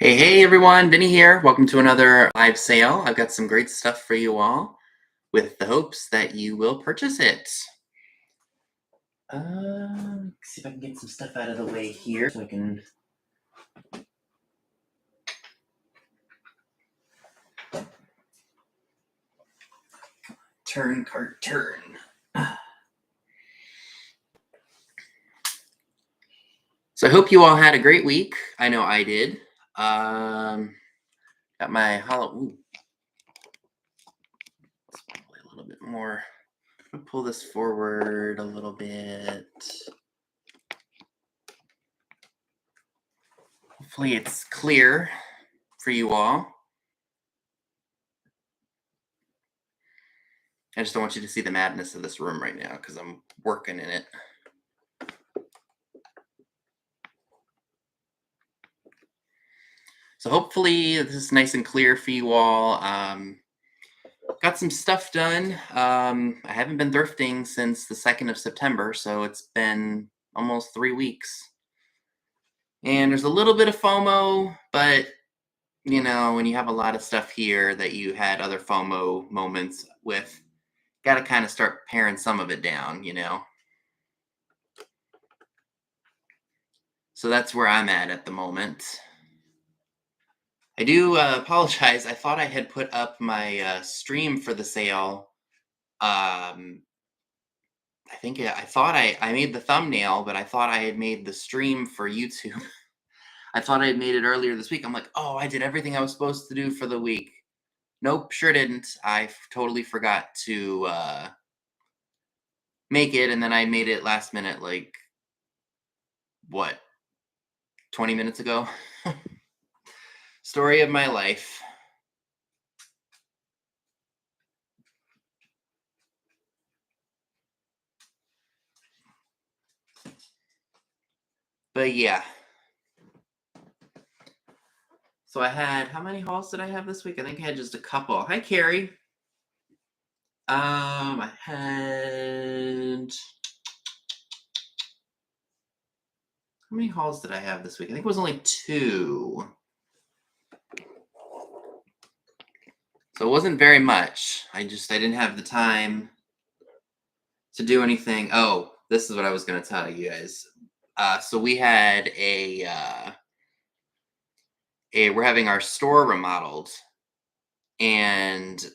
Hey everyone, Vinny here. Welcome to another live sale. I've got some great stuff for you all with the hopes that you will purchase it. See if I can get some stuff out of the way here so I can turn. So I hope you all had a great week. I know I did. Got my Halloween. Probably a little bit more. I'm gonna pull this forward a little bit. Hopefully it's clear for you all. I just don't want you to see the madness of this room right now because I'm working in it. So hopefully this is nice and clear for you all. Got some stuff done. I haven't been thrifting since the 2nd of September, so it's been almost 3 weeks. And there's a little bit of FOMO, but you know, when you have a lot of stuff here that you had other FOMO moments with, got to kind of start paring some of it down, you know? So that's where I'm at the moment. I do apologize. I thought I had put up my stream for the sale. I thought I made the thumbnail, but I thought I had made the stream for YouTube. I thought I had made it earlier this week. I'm like, oh, I did everything I was supposed to do for the week. Nope, sure didn't. I totally forgot to make it, and then I made it last minute, like, what, 20 minutes ago? Story of my life. But yeah. So I had, how many hauls did I have this week? I think I had just a couple. Hi, Carrie. I had, how many hauls did I have this week? I think it was only 2. So it wasn't very much. I didn't have the time to do anything. Oh, this is what I was going to tell you guys. So we had we're having our store remodeled, and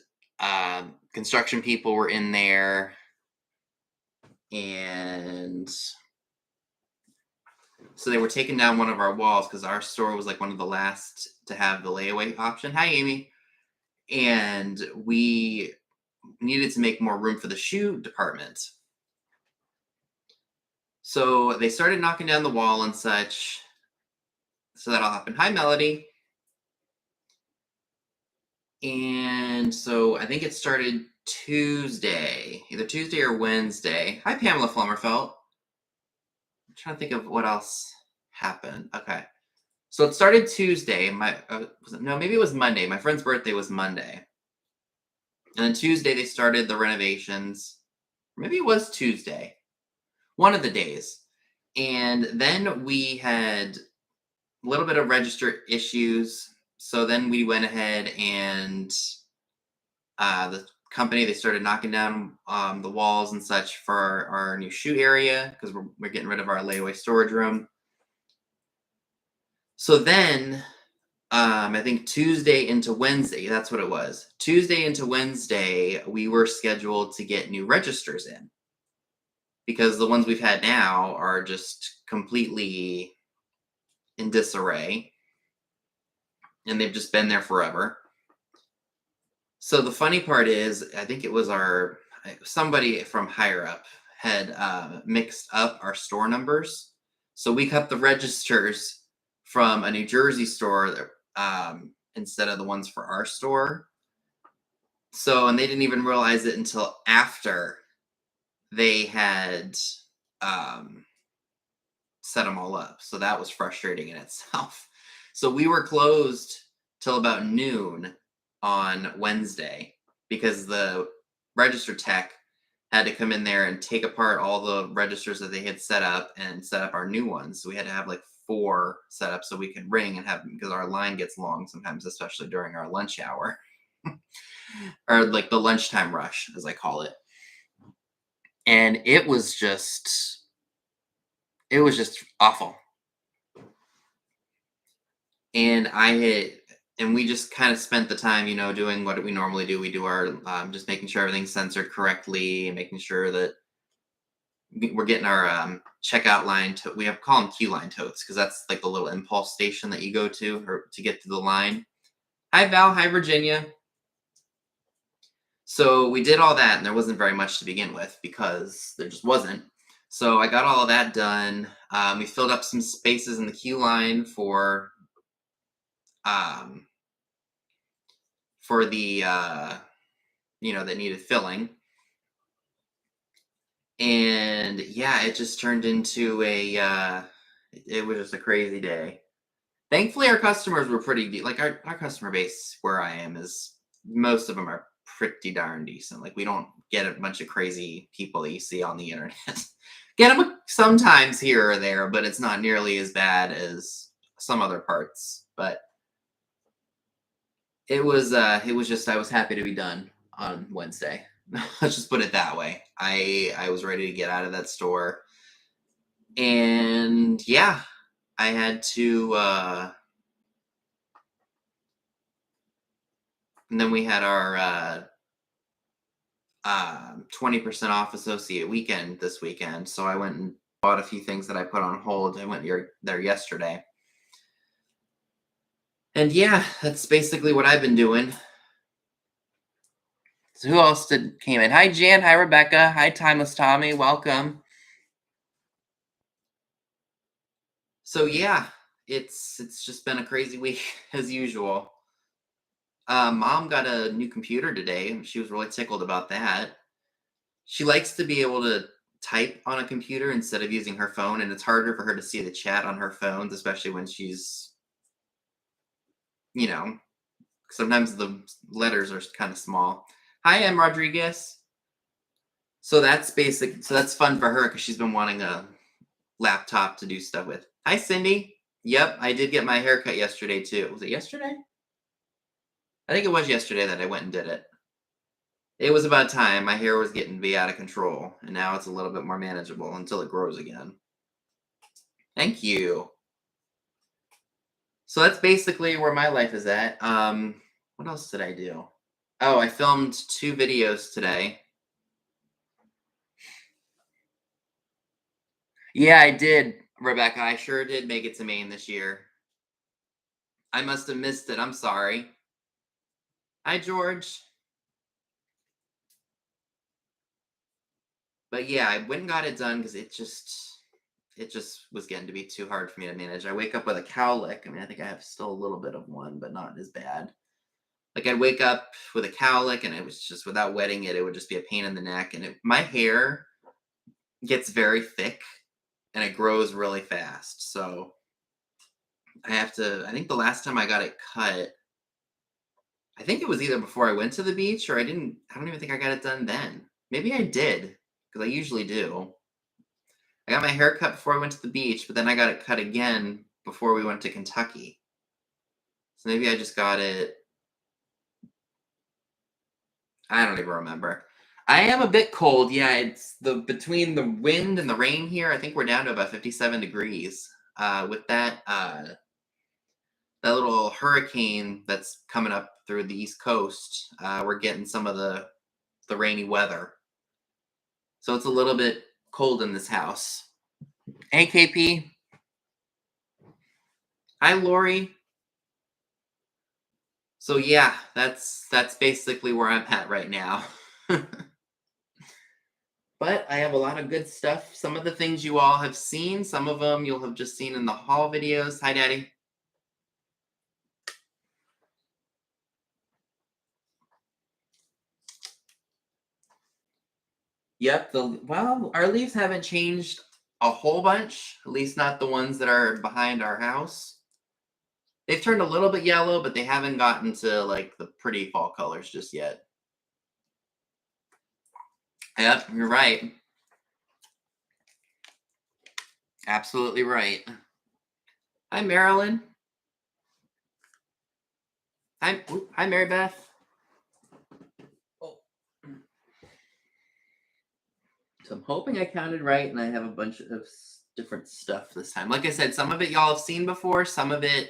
construction people were in there, and so they were taking down one of our walls because our store was like one of the last to have the layaway option. Hi, Amy. And we needed to make more room for the shoe department. So they started knocking down the wall and such. So that'll happen. Hi, Melody. And so I think it started Tuesday, either Tuesday or Wednesday. Hi, Pamela Flummerfelt. I'm trying to think of what else happened. Okay. So it started Tuesday. Maybe it was Monday. My friend's birthday was Monday. And then Tuesday they started the renovations. Maybe it was Tuesday. One of the days. And then we had a little bit of register issues. So then we went ahead and the company, they started knocking down the walls and such for our new shoe area because we're getting rid of our layaway storage room. So then I think Tuesday into Wednesday, that's what it was. Tuesday into Wednesday, we were scheduled to get new registers in because the ones we've had now are just completely in disarray, and they've just been there forever. So the funny part is, I think it was somebody from higher up had mixed up our store numbers. So we got the registers from a New Jersey store instead of the ones for our store. So, and they didn't even realize it until after they had set them all up. So that was frustrating in itself. So we were closed till about noon on Wednesday because the register tech had to come in there and take apart all the registers that they had set up and set up our new ones. So we had to have like 4 set up so we can ring and have, because our line gets long sometimes, especially during our lunch hour. Or like the lunchtime rush, as I call it. And it was just awful. And we just kind of spent the time, doing what we normally do. We do our just making sure everything's censored correctly, and making sure that we're getting our checkout line. We have call them queue line totes, because that's like the little impulse station that you go to or to get to the line. Hi Val, hi Virginia. So we did all that, and there wasn't very much to begin with because there just wasn't. So I got all of that done. We filled up some spaces in the queue line for the that needed filling. And yeah, it just turned into it was just a crazy day. Thankfully, our customers were pretty like our customer base where I am is, most of them are pretty darn decent. Like, we don't get a bunch of crazy people that you see on the internet. Get them sometimes here or there, but it's not nearly as bad as some other parts. But it was just, I was happy to be done on Wednesday. Let's just put it that way. I was ready to get out of that store. And yeah, I had to and then we had our 20% off associate weekend this weekend. So I went and bought a few things that I put on hold. I went there yesterday. And yeah, that's basically what I've been doing. So who else came in? Hi Jan, hi Rebecca, hi Timeless Tommy, welcome. So yeah, it's just been a crazy week as usual. Mom got a new computer today. She was really tickled about that. She likes to be able to type on a computer instead of using her phone, and it's harder for her to see the chat on her phones, especially when she's, sometimes the letters are kind of small. Hi, M. Rodriguez. So that's basic. So that's fun for her because she's been wanting a laptop to do stuff with. Hi, Cindy. Yep, I did get my haircut yesterday too. Was it yesterday? I think it was yesterday that I went and did it. It was about time. My hair was getting to be out of control, and now it's a little bit more manageable until it grows again. Thank you. So that's basically where my life is at. What else did I do? Oh, I filmed 2 videos today. Yeah, I did, Rebecca. I sure did make it to Maine this year. I must have missed it. I'm sorry. Hi, George. But yeah, I went and got it done because it just was getting to be too hard for me to manage. I wake up with a cowlick. I mean, I think I have still a little bit of one, but not as bad. Like, I'd wake up with a cowlick, and it was just, without wetting it, it would just be a pain in the neck. And my hair gets very thick, and it grows really fast. So I think the last time I got it cut, I think it was either before I went to the beach, or I don't even think I got it done then. Maybe I did, because I usually do. I got my hair cut before I went to the beach, but then I got it cut again before we went to Kentucky. So maybe I just got it. I don't even remember. I am a bit cold. Yeah, it's between the wind and the rain here. I think we're down to about 57 degrees. With that little hurricane that's coming up through the East Coast, we're getting some of the rainy weather. So it's a little bit cold in this house. Hey, KP. Hi, Lori. So yeah, that's basically where I'm at right now. But I have a lot of good stuff. Some of the things you all have seen, some of them you'll have just seen in the haul videos. Hi, Daddy. Yep, our leaves haven't changed a whole bunch, at least not the ones that are behind our house. They've turned a little bit yellow, but they haven't gotten to like the pretty fall colors just yet. Yep, you're right. Absolutely right. Hi, Marilyn. Hi, Mary Beth. Oh. So I'm hoping I counted right and I have a bunch of different stuff this time. Like I said, some of it y'all have seen before. Some of it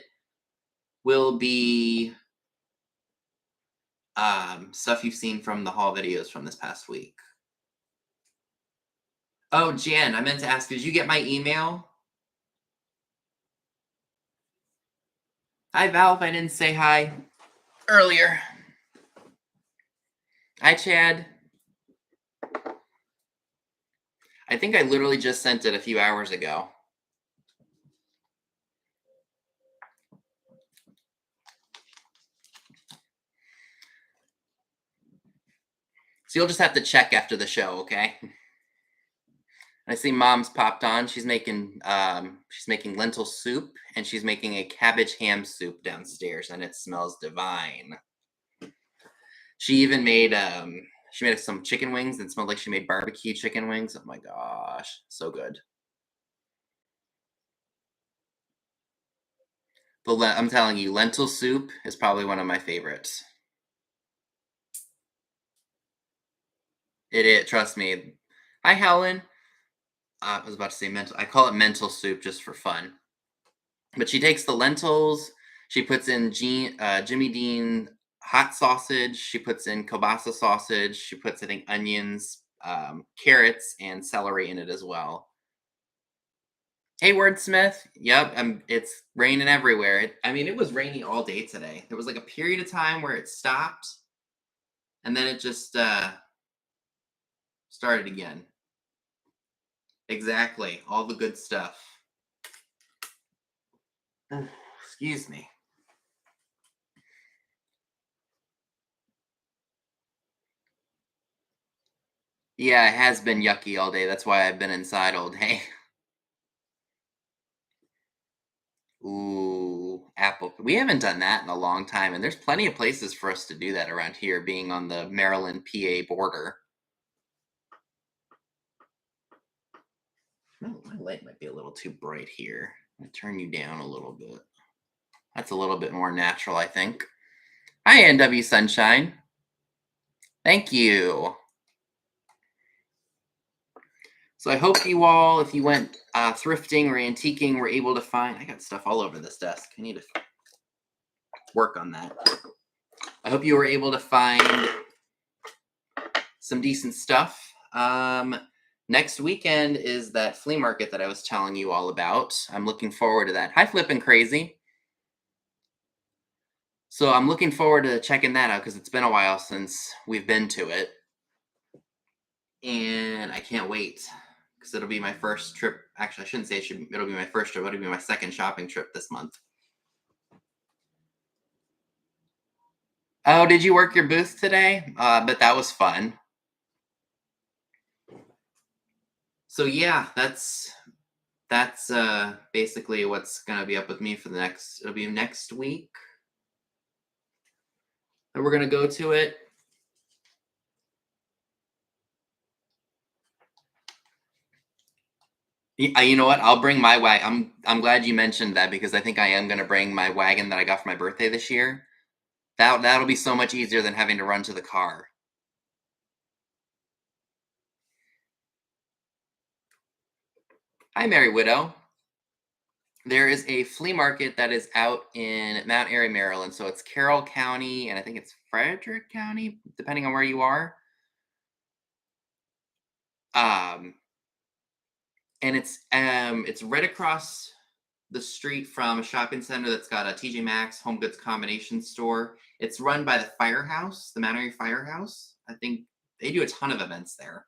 will be stuff you've seen from the haul videos from this past week. Oh, Jan, I meant to ask, did you get my email? Hi, Valve. I didn't say hi earlier. Hi, Chad. I think I literally just sent it a few hours ago. So you'll just have to check after the show, okay? I see Mom's popped on. She's making lentil soup and she's making a cabbage ham soup downstairs, and it smells divine. She even made some chicken wings and smelled like she made barbecue chicken wings. Oh my gosh, so good. I'm telling you, lentil soup is probably one of my favorites. It is, trust me. Hi, Helen. I was about to say mental. I call it mental soup just for fun. But she takes the lentils. She puts in Jimmy Dean hot sausage. She puts in kielbasa sausage. She puts, I think, onions, carrots, and celery in it as well. Hey, Wordsmith. Yep, it's raining everywhere. It was raining all day today. There was like a period of time where it stopped, and then it just started again. Exactly, all the good stuff. Excuse me. Yeah, it has been yucky all day. That's why I've been inside all day. Ooh, apple. We haven't done that in a long time, and there's plenty of places for us to do that around here, being on the Maryland PA border. My light might be a little too bright here. I'm gonna turn you down a little bit. That's a little bit more natural, I think. Hi, NW Sunshine. Thank you. So I hope you all, if you went thrifting or antiquing, were able to find. I got stuff all over this desk. I need to work on that. I hope you were able to find some decent stuff. Next weekend is that flea market that I was telling you all about. I'm looking forward to that. Hi, Flippin' Crazy. So I'm looking forward to checking that out because it's been a while since we've been to it. And I can't wait because it'll be my first trip. Actually, I shouldn't say it'll be my first trip. It'll be my second shopping trip this month. Oh, did you work your booth today? But that was fun. So yeah, that's basically what's gonna be up with me for it'll be next week. And we're gonna go to it. You know what? I'll bring my wagon. I'm glad you mentioned that because I think I am gonna bring my wagon that I got for my birthday this year. That'll be so much easier than having to run to the car. Hi, Mary Widow. There is a flea market that is out in Mount Airy, Maryland. So it's Carroll County, and I think it's Frederick County, depending on where you are. And it's right across the street from a shopping center that's got a TJ Maxx Home Goods combination store. It's run by the Firehouse, the Mount Airy Firehouse. I think they do a ton of events there.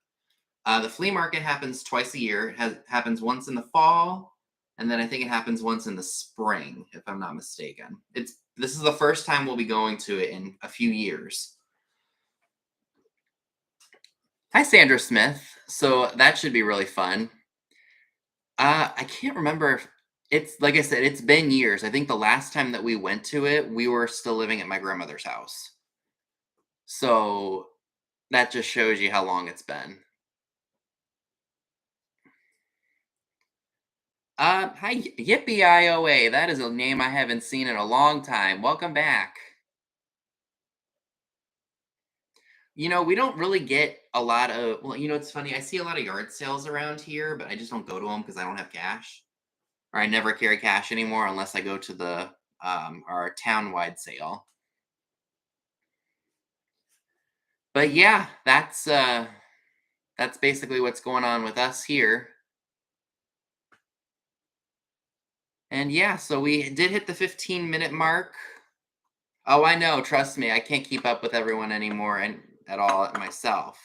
The flea market happens twice a year. Happens once in the fall, and then I think it happens once in the spring, if I'm not mistaken. This is the first time we'll be going to it in a few years. Hi, Sandra Smith. So that should be really fun. I can't remember. It's like I said, it's been years. I think the last time that we went to it, we were still living at my grandmother's house. So that just shows you how long it's been. Hi, Yippee IOA. That is a name I haven't seen in a long time. Welcome back. We don't really get a lot of, well, it's funny. I see a lot of yard sales around here, but I just don't go to them because I don't have cash, or I never carry cash anymore unless I go to the our town-wide sale. But yeah, that's basically what's going on with us here. And yeah, so we did hit the 15-minute mark. Oh, I know. Trust me, I can't keep up with everyone anymore and at all myself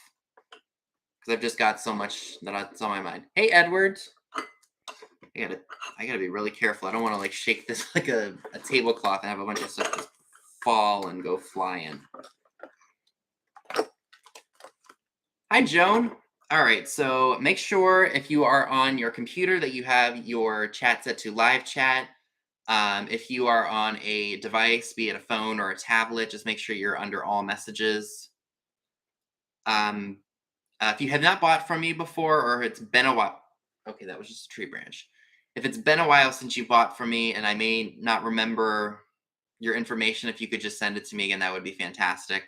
because I've just got so much that's on my mind. Hey, Edward, I gotta, I gotta be really careful. I don't want to like shake this like a tablecloth and have a bunch of stuff just fall and go flying. Hi, Joan. All right, so make sure if you are on your computer that you have your chat set to live chat. If you are on a device, be it a phone or a tablet, just make sure you're under all messages. Um, if you have not bought from me before, or it's been a while, okay, that was just a tree branch. If it's been a while since you bought from me, and I may not remember your information, if you could just send it to me again, that would be fantastic.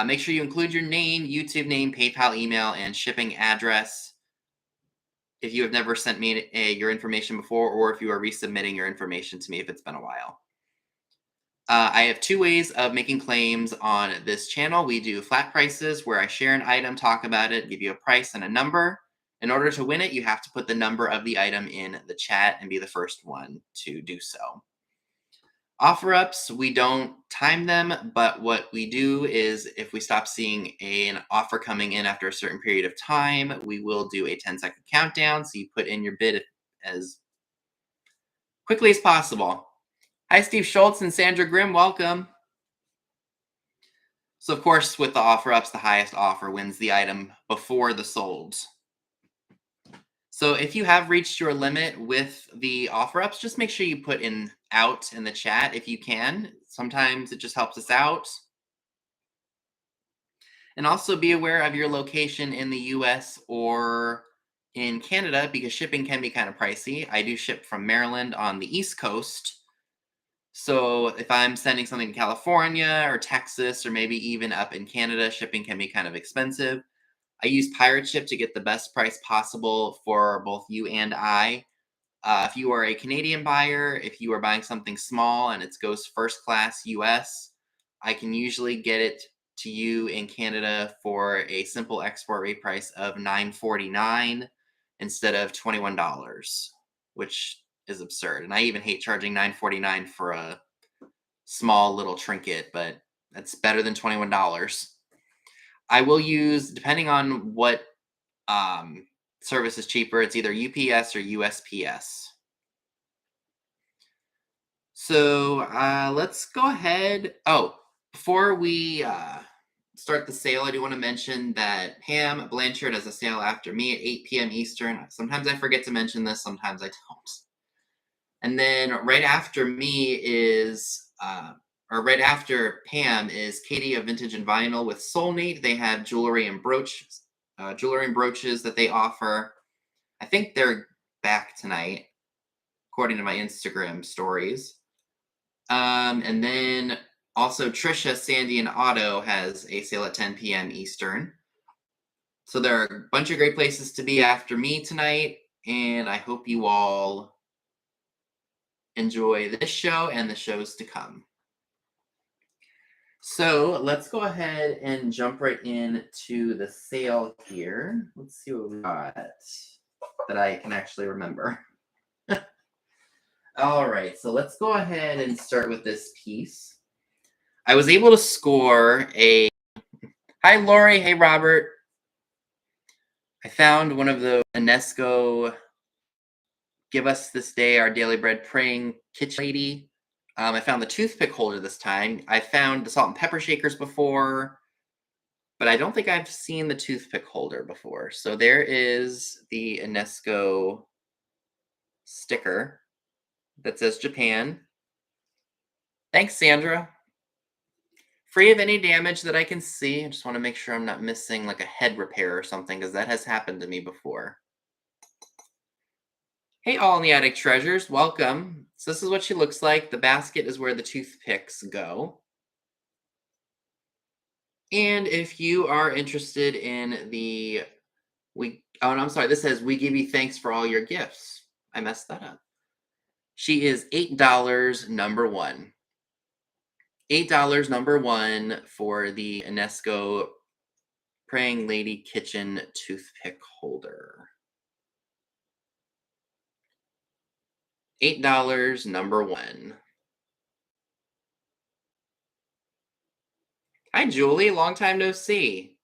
Make sure you include your name, YouTube name, PayPal email, and shipping address. If you have never sent me your information before, or if you are resubmitting your information to me if it's been a while. I have two ways of making claims on this channel. We do flat prices where I share an item, talk about it, give you a price and a number. In order to win it, you have to put the number of the item in the chat and be the first one to do so. Offer ups, we don't time them, but what we do is if we stop seeing an offer coming in after a certain period of time, we will do a 10-second countdown. So you put in your bid as quickly as possible. Hi, Steve Schultz and Sandra Grimm. Welcome. So, of course, with the offer ups, the highest offer wins the item before the solds. So, if you have reached your limit with the offer ups, just make sure you put in out in the chat if you can. Sometimes it just helps us out. And also be aware of your location in the US or in Canada because shipping can be kind of pricey. I do ship from Maryland on the East Coast. So if I'm sending something to California or Texas or maybe even up in Canada, shipping can be kind of expensive. I use Pirate Ship to get the best price possible for both you and I. If you are a Canadian buyer, if you are buying something small and it goes first class US, I can usually get it to you in Canada for a simple export rate price of $9.49 instead of $21, which is absurd. And I even hate charging $9.49 for a small little trinket, but that's better than $21. I will use, depending on what service is cheaper, it's either UPS or USPS. So let's go ahead. Oh, before we start the sale, I do want to mention that Pam Blanchard has a sale after me at 8 p.m. Eastern. Sometimes I forget to mention this, sometimes I don't. And then right after me is, or right after Pam is Katie of Vintage and Vinyl with Soulmate. They have jewelry and brooches that they offer. I think they're back tonight, according to my Instagram stories. And then also Trisha, Sandy, and Otto has a sale at 10 p.m. Eastern. So there are a bunch of great places to be after me tonight, and I hope you all enjoy this show and the shows to come. So let's go ahead and jump right into the sale here. Let's see what we got that I can actually remember. All right, so let's go ahead and start with this piece. I was able to score a... Hi, Lori. Hey, Robert. I found one of the UNESCO Give Us This Day Our Daily Bread Praying Kitchen Lady. I found the toothpick holder this time. I found the salt and pepper shakers before, but I don't think I've seen the toothpick holder before. So there is the UNESCO sticker that says Japan. Thanks, Sandra. Free of any damage that I can see. I just want to make sure I'm not missing like a head repair or something because that has happened to me before. Hey, all in the attic treasures, welcome. So this is what she looks like. The basket is where the toothpicks go. And if you are interested in the oh, no, I'm sorry. This says we give you thanks for all your gifts. I messed that up. She is $8 number one. $8 number one for the UNESCO Praying Lady Kitchen toothpick holder. $8 number one. Hi, Julie. Long time no see.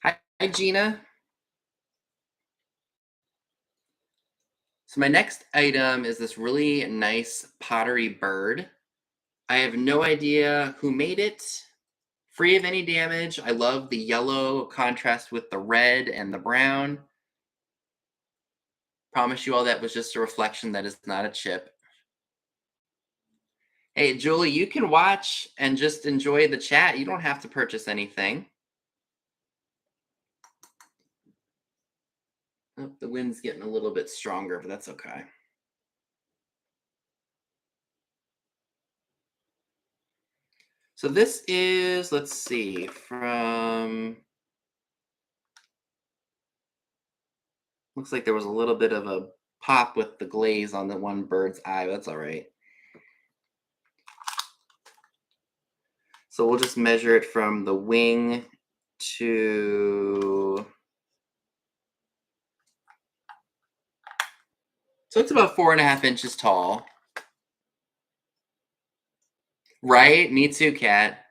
Hi, Gina. So my next item is this really nice pottery bird. I have no idea who made it. Free of any damage. I love the yellow contrast with the red and the brown. Promise you all that was just a reflection. That is not a chip. Hey, Julie, you can watch and just enjoy the chat. You don't have to purchase anything. Oh, the wind's getting a little bit stronger, but that's okay. So this is, let's see, from, looks like there was a little bit of a pop with the glaze on the one bird's eye. That's all right. So we'll just measure it from the wing to, so it's about 4.5 inches tall. Right? Me too, Kat.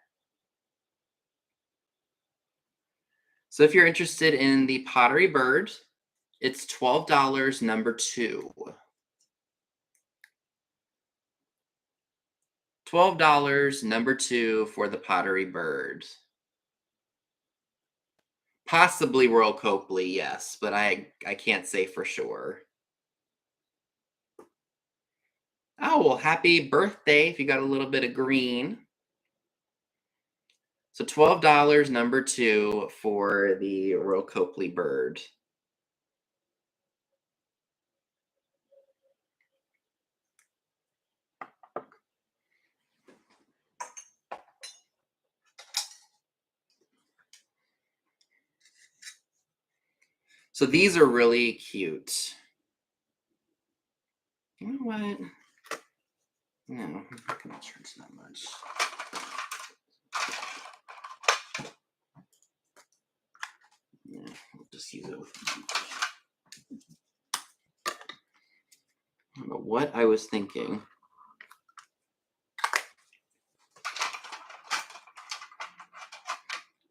So if you're interested in the pottery bird, it's $12 number two. $12 number two for the pottery bird. Possibly Royal Copley, yes, but I can't say for sure. Oh, well, happy birthday if you got a little bit of green. So $12 number two for the Royal Copley bird. So these are really cute. You know what? No, I'm not gonna charge that much. Yeah, we'll just use it with. I don't know what I was thinking.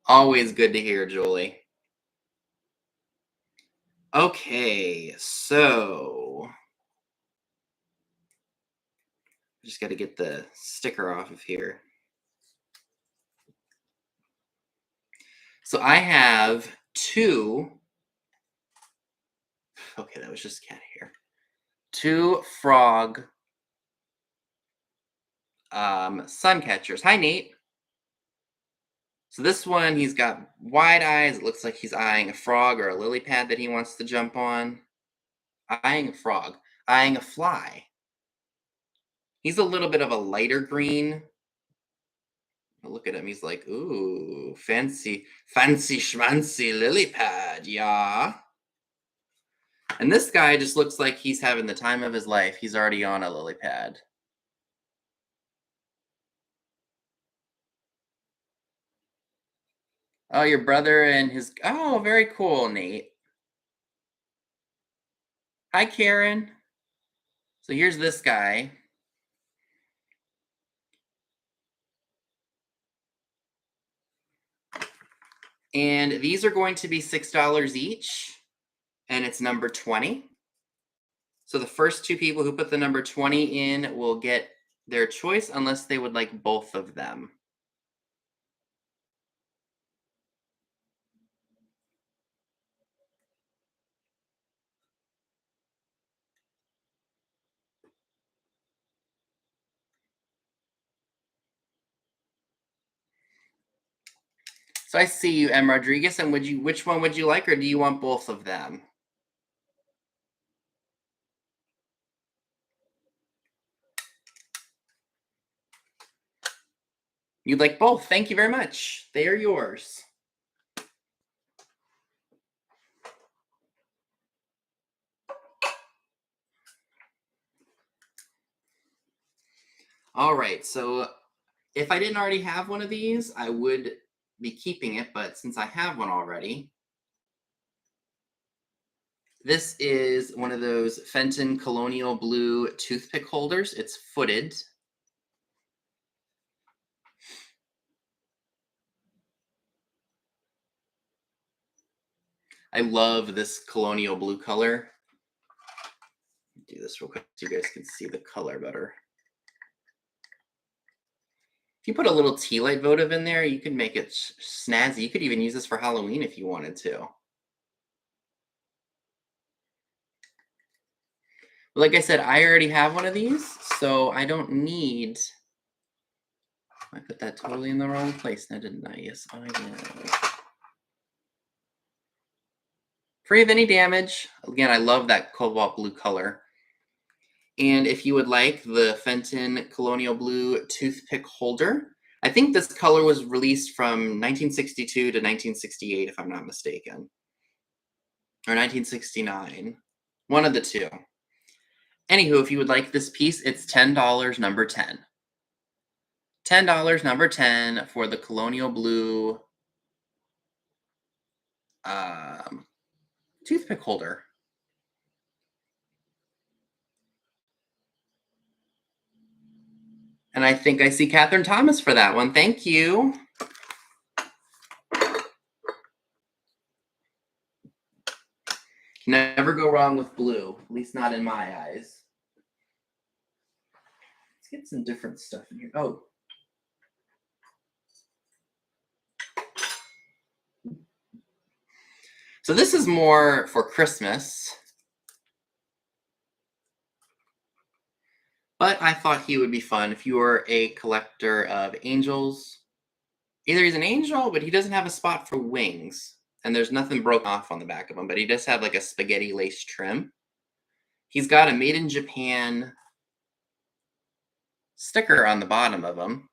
Always good to hear, Julie. Okay, so just got to get the sticker off of here. So I have two. Okay, that was just cat hair. Two frog sun catchers. Hi, Nate. So this one, he's got wide eyes. It looks like he's eyeing a frog or a lily pad that he wants to jump on. Eyeing a frog. Eyeing a fly. He's a little bit of a lighter green. Look at him. He's like, ooh, fancy schmancy lily pad, yeah. And this guy just looks like he's having the time of his life. He's already on a lily pad. Oh, your brother and his, oh, very cool, Nate. Hi, Karen. So here's this guy. And these are going to be $6 each. And it's number 20. So the first two people who put the number 20 in will get their choice unless they would like both of them. So I see you, M. Rodriguez, and which one would you like, or do you want both of them? You'd like both. Thank you very much. They are yours. All right, so if I didn't already have one of these, I would be keeping it, but since I have one already, this is one of those Fenton Colonial Blue toothpick holders. It's footed. I love this colonial blue color. Do this real quick so you guys can see the color better. If you put a little tea light votive in there, you can make it snazzy. You could even use this for Halloween if you wanted to. Like I said, I already have one of these, so I don't need... I put that totally in the wrong place now, didn't I? Yes, I did. Free of any damage. Again, I love that cobalt blue color. And if you would like the Fenton Colonial Blue toothpick holder, I think this color was released from 1962 to 1968, if I'm not mistaken. Or 1969. One of the two. Anywho, if you would like this piece, it's $10, number 10. $10, number 10 for the Colonial Blue toothpick holder. And I think I see Catherine Thomas for that one. Thank you. Never go wrong with blue, at least not in my eyes. Let's get some different stuff in here. Oh. So this is more for Christmas. But I thought he would be fun if you were a collector of angels. Either he's an angel, but he doesn't have a spot for wings. And there's nothing broken off on the back of him, but he does have like a spaghetti lace trim. He's got a made in Japan sticker on the bottom of him.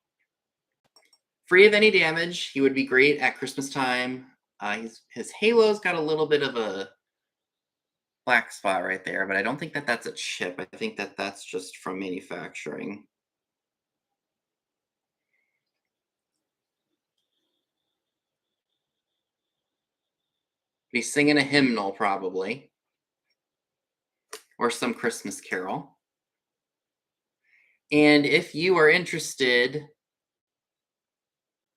Free of any damage. He would be great at Christmas time. His halo's got a little bit of a black spot right there, but I don't think that that's a chip. I think that that's just from manufacturing. He's singing a hymnal, probably. Or some Christmas carol. And if you are interested,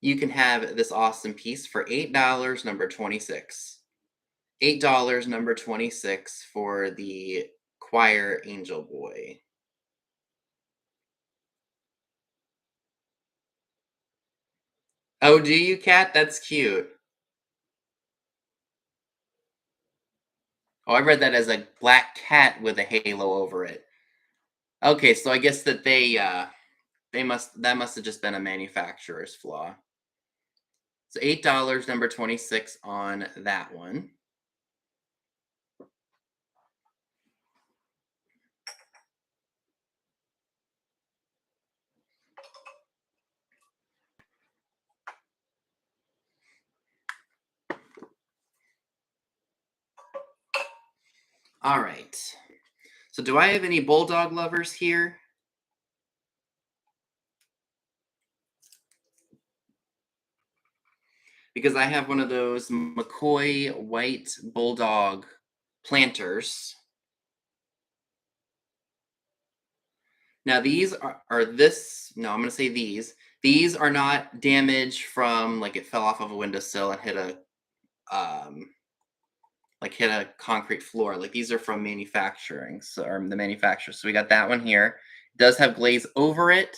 you can have this awesome piece for $8, number 26. $8, number 26 for the choir angel boy. Oh, do you, Kat? That's cute. Oh, I read that as a black cat with a halo over it. Okay, so I guess that that must have just been a manufacturer's flaw. So $8, number 26 on that one. All right. So do I have any bulldog lovers here? Because I have one of those McCoy white bulldog planters. Now these are this, no, I'm going to say these. These are not damage from like it fell off of a windowsill and hit a hit a concrete floor. Like these are from manufacturing, or the manufacturer. So we got that one here. It does have glaze over it.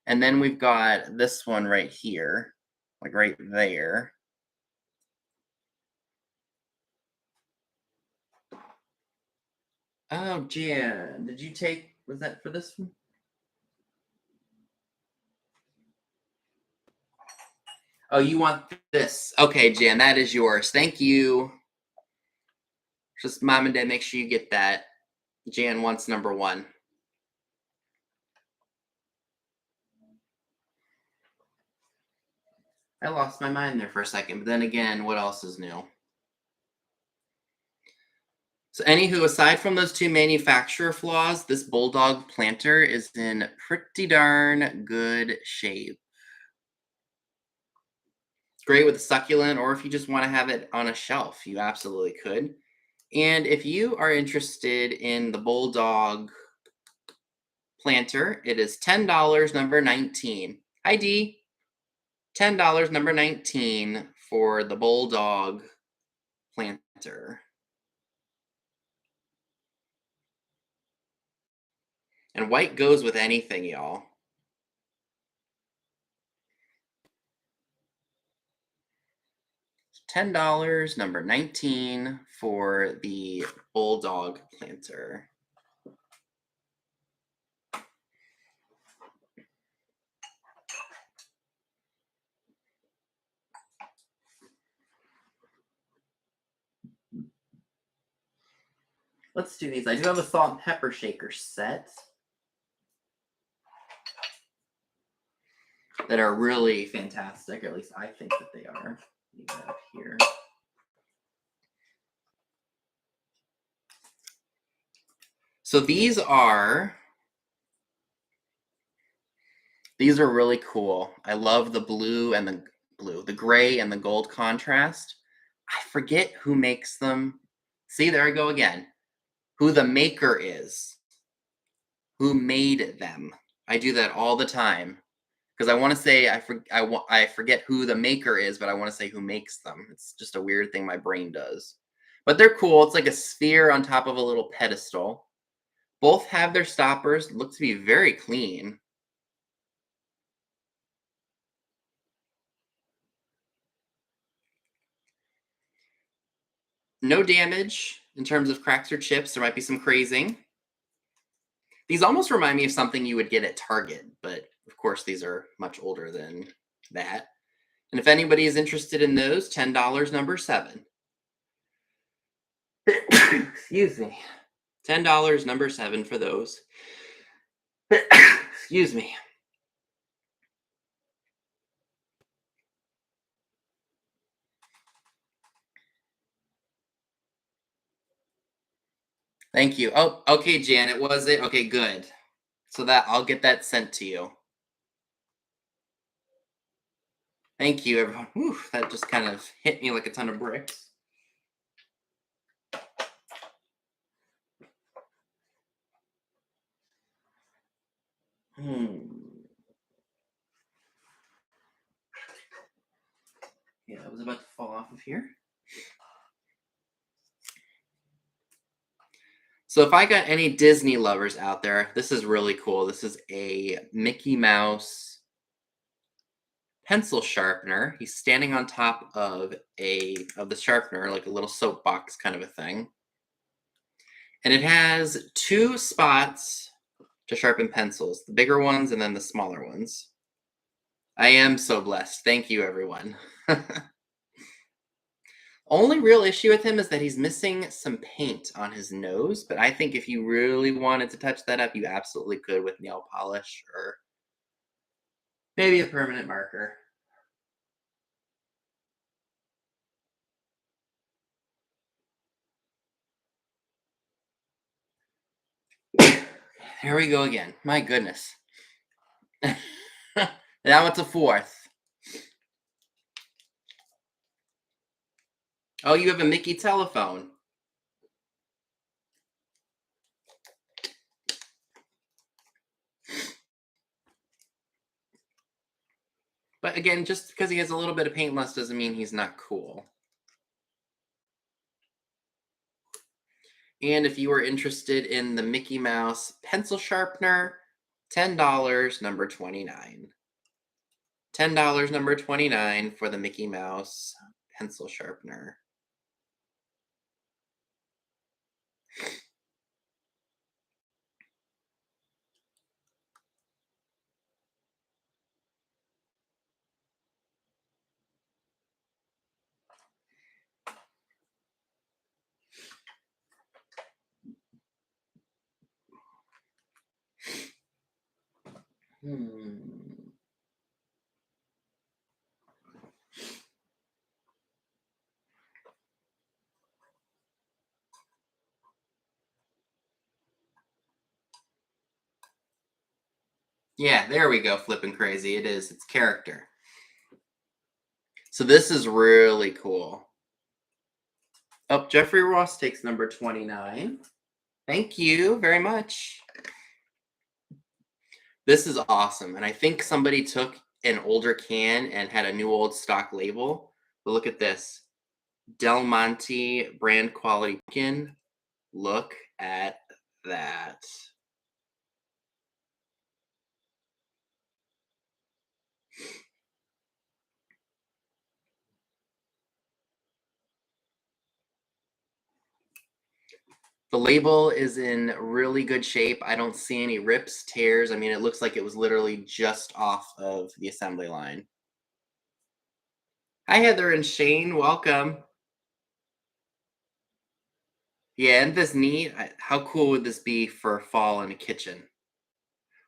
And then we've got this one right here, like right there. Oh, Jan, did you take, was that for this one? Oh, you want this? Okay, Jan, that is yours. Thank you. Just mom and dad, make sure you get that. Jan wants number 1. I lost my mind there for a second, but then again, what else is new? So anywho, aside from those 2 manufacturer flaws, this Bulldog planter is in pretty darn good shape. Great with a succulent, or if you just want to have it on a shelf, you absolutely could. And if you are interested in the Bulldog planter, it is $10, number 19. Hi, D. $10, number 19 for the Bulldog planter. And white goes with anything, y'all. $10, number 19 for the Bulldog planter. Let's do these. I do have a salt and pepper shaker set that are really fantastic, or at least I think that they are. Leave that up here. So these are really cool. I love the blue and the gray and the gold contrast. I forget who makes them. See, there I go again. Who the maker is. Who made them. I do that all the time. Because I want to say, I forget who the maker is, but I want to say who makes them. It's just a weird thing my brain does. But they're cool. It's like a sphere on top of a little pedestal. Both have their stoppers. Look to be very clean. No damage in terms of cracks or chips. There might be some crazing. These almost remind me of something you would get at Target, but of course these are much older than that. And if anybody is interested in those, $10, number 7. Excuse me. $10, number 7 for those. Excuse me. Thank you. Oh, okay, Janet, was it? Okay, good. So that I'll get that sent to you. Thank you, everyone. Whew, that just kind of hit me like a ton of bricks. Yeah, that was about to fall off of here. So if I got any Disney lovers out there, this is really cool. This is a Mickey Mouse pencil sharpener. He's standing on top of the sharpener, like a little soapbox kind of a thing. And it has 2 spots to sharpen pencils, the bigger ones and then the smaller ones. I am so blessed. Thank you, everyone. Only real issue with him is that he's missing some paint on his nose, but I think if you really wanted to touch that up, you absolutely could with nail polish or maybe a permanent marker. Here we go again. My goodness. Now it's a 4th. Oh, you have a Mickey telephone. But again, just because he has a little bit of paint less doesn't mean he's not cool. And if you are interested in the Mickey Mouse pencil sharpener, $10, number 29. $10, number 29 for the Mickey Mouse pencil sharpener. Hmm. Yeah, there we go, flipping crazy. It is. It's character. So this is really cool. Oh, Jeffrey Ross takes number 29. Thank you very much. This is awesome. And I think somebody took an older can and had a new old stock label. But look at this. Del Monte brand quality pumpkin. Look at that. The label is in really good shape. I don't see any rips, tears. I mean, it looks like it was literally just off of the assembly line. Hi, Heather and Shane. Welcome. Yeah, isn't this neat? How cool would this be for fall in a kitchen?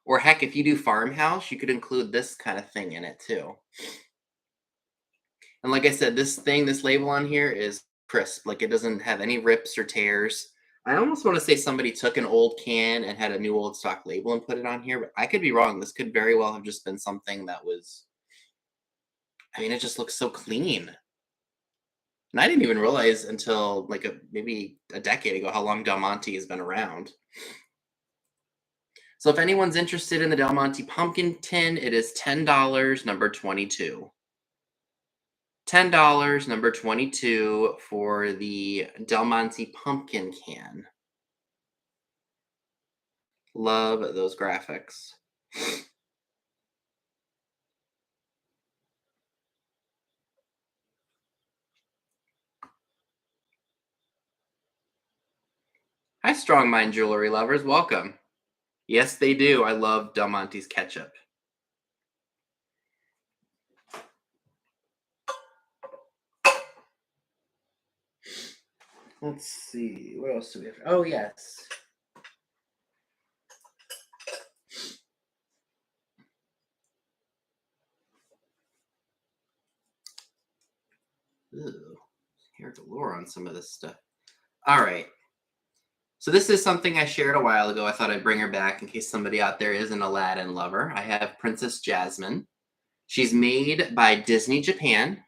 Or heck, if you do farmhouse, you could include this kind of thing in it too. And like I said, this label on here is crisp. Like it doesn't have any rips or tears. I almost want to say somebody took an old can and had a new old stock label and put it on here, but I could be wrong. This could very well have just been something that was, I mean, it just looks so clean. And I didn't even realize until like maybe a decade ago how long Del Monte has been around. So if anyone's interested in the Del Monte pumpkin tin, it is $10, number 22. $10, number 22 for the Del Monte pumpkin can. Love those graphics. Hi, Strong Mind Jewelry lovers. Welcome. Yes, they do. I love Del Monte's ketchup. Let's see. What else do we have? Oh, yes. Ooh, hair galore on some of this stuff. All right. So this is something I shared a while ago. I thought I'd bring her back in case somebody out there is an Aladdin lover. I have Princess Jasmine. She's made by Disney Japan.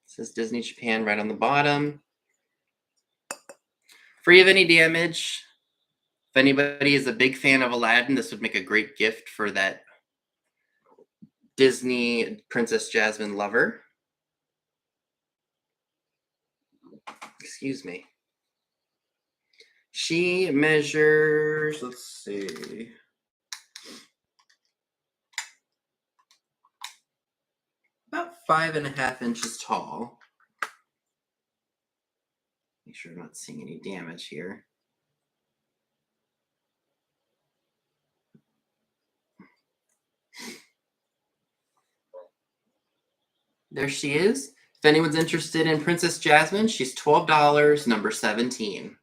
It says Disney Japan right on the bottom. Free of any damage. If anybody is a big fan of Aladdin, this would make a great gift for that Disney Princess Jasmine lover. Excuse me. She measures, let's see, about 5.5 inches tall. Make sure I'm not seeing any damage here. There she is. If anyone's interested in Princess Jasmine, she's $12, number 17.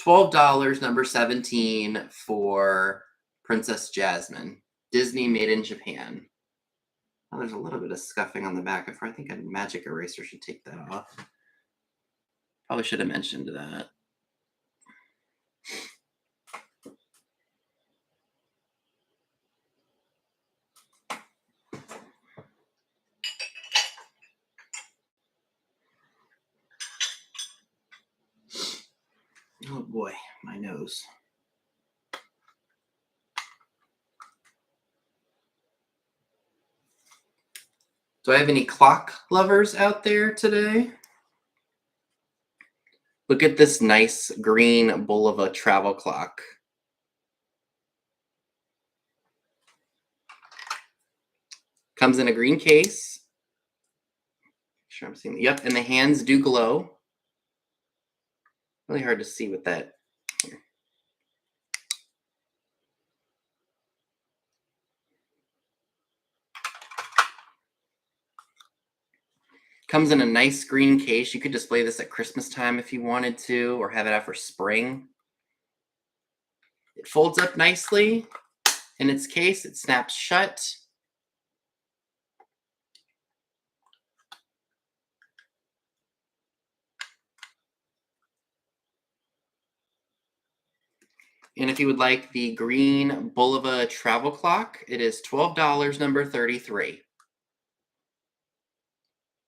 $12, number 17 for Princess Jasmine. Disney made in Japan. Oh, there's a little bit of scuffing on the back. I think a magic eraser should take that off. Probably should have mentioned that. Oh boy, my nose. Do I have any clock lovers out there today? Look at this nice green Bulova travel clock. Comes in a green case. Make sure I'm seeing. Yep, and the hands do glow. Really hard to see with that. Here. Comes in a nice green case. You could display this at Christmas time if you wanted to, or have it out for spring. It folds up nicely. In its case, it snaps shut. And if you would like the green Bulova travel clock, it is $12, number 33.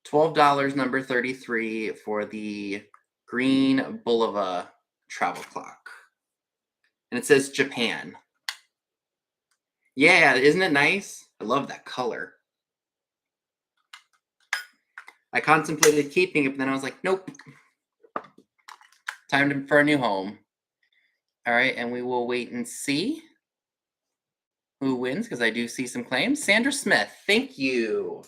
$12, number 33 for the green Bulova travel clock. And it says Japan. Yeah, isn't it nice? I love that color. I contemplated keeping it, but then I was like, nope. Time for a new home. All right, and we will wait and see who wins, because I do see some claims. Sandra Smith, thank you.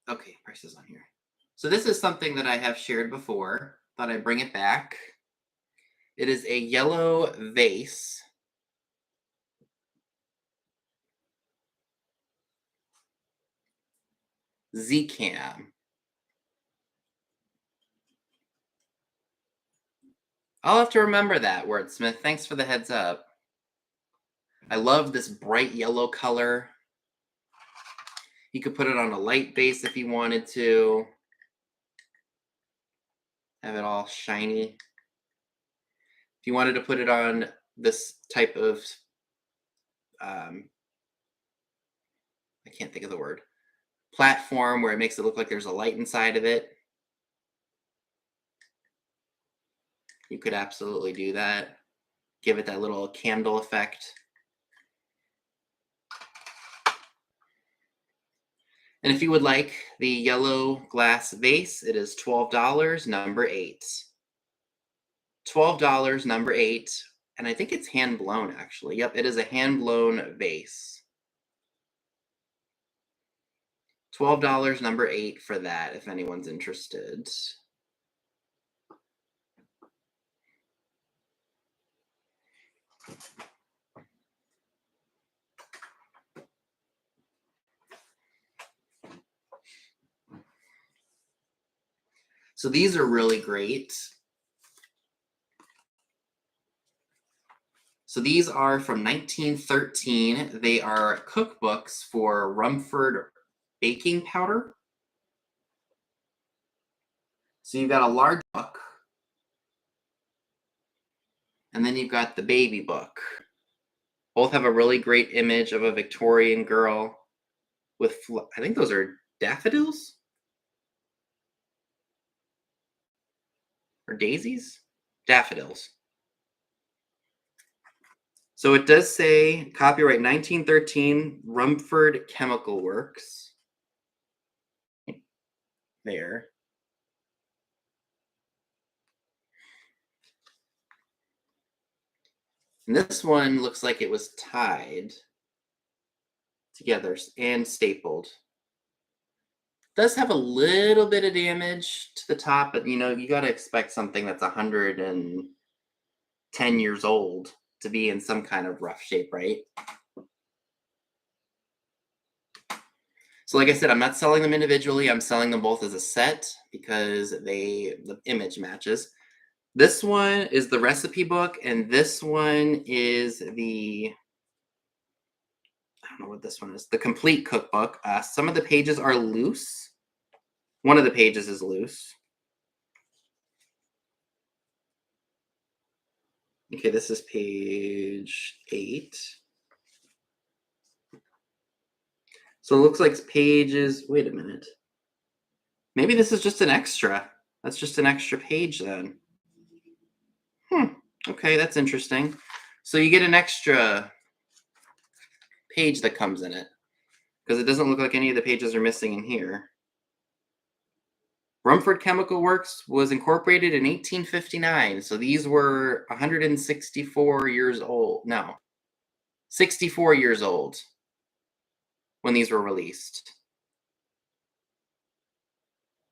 Okay, prices on here. So this is something that I have shared before. Thought I'd bring it back. It is a yellow vase. Z-Cam. I'll have to remember that, Wordsmith. Thanks for the heads up. I love this bright yellow color. You could put it on a light base if you wanted to. Have it all shiny. If you wanted to put it on this type of, I can't think of the word, platform where it makes it look like there's a light inside of it, you could absolutely do that. Give it that little candle effect. And if you would like the yellow glass vase, it is $12, number 8. $12, number 8. And I think it's hand blown, actually. Yep, it is a hand blown vase. $12, number 8 for that, if anyone's interested. So these are really great. So these are from 1913. They are cookbooks for Rumford baking powder. So you've got a large book, and then you've got the baby book. Both have a really great image of a Victorian girl with, I think those are daffodils? Or daisies? Daffodils. So it does say copyright 1913, Rumford Chemical Works. There. And this one looks like it was tied together and stapled. Does have a little bit of damage to the top, but you got to expect something that's 110 years old to be in some kind of rough shape, right? So like I said, I'm not selling them individually. I'm selling them both as a set because the image matches. This one is the recipe book, and this one is the, I don't know what this one is, the complete cookbook. Some of the pages are loose. One of the pages is loose. Okay, this is page 8. So it looks like pages, wait a minute. Maybe this is just an extra. That's just an extra page then. Okay, that's interesting. So you get an extra page that comes in it, because it doesn't look like any of the pages are missing in here. Rumford Chemical Works was incorporated in 1859. So these were 164 years old. No, 64 years old when these were released.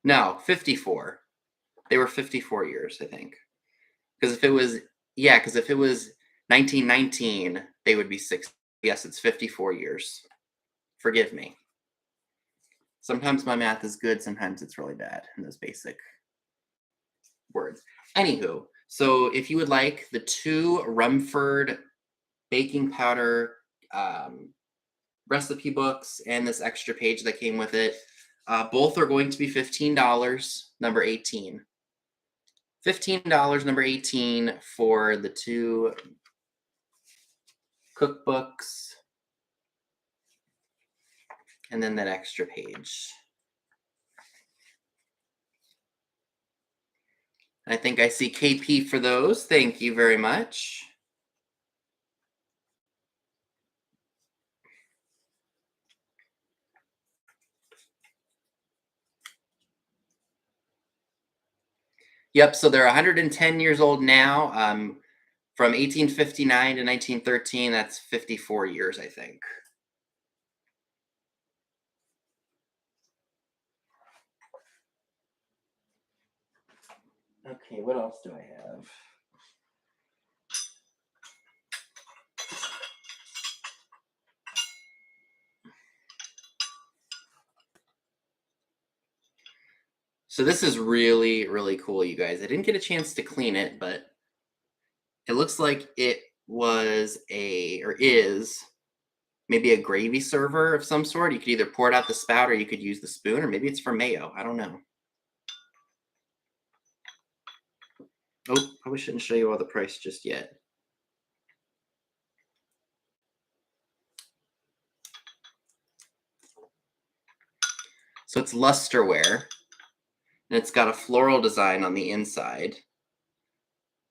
No, 54. They were 54 years, I think. Because if it was 1919, they would be 6. Yes, it's 54 years. Forgive me. Sometimes my math is good, sometimes it's really bad in those basic words. Anywho, so if you would like the 2 Rumford baking powder recipe books and this extra page that came with it, both are going to be $15, number 18. $15, number 18 for the 2 cookbooks and then that extra page. I think I see KP for those. Thank you very much. Yep, so they're 110 years old now. From 1859 to 1913, that's 54 years, I think. Okay, what else do I have? So this is really, really cool, you guys. I didn't get a chance to clean it, but it looks like it was or is maybe a gravy server of some sort. You could either pour it out the spout or you could use the spoon, or maybe it's for mayo. I don't know. Oh, probably shouldn't show you all the price just yet. So it's lusterware, and it's got a floral design on the inside.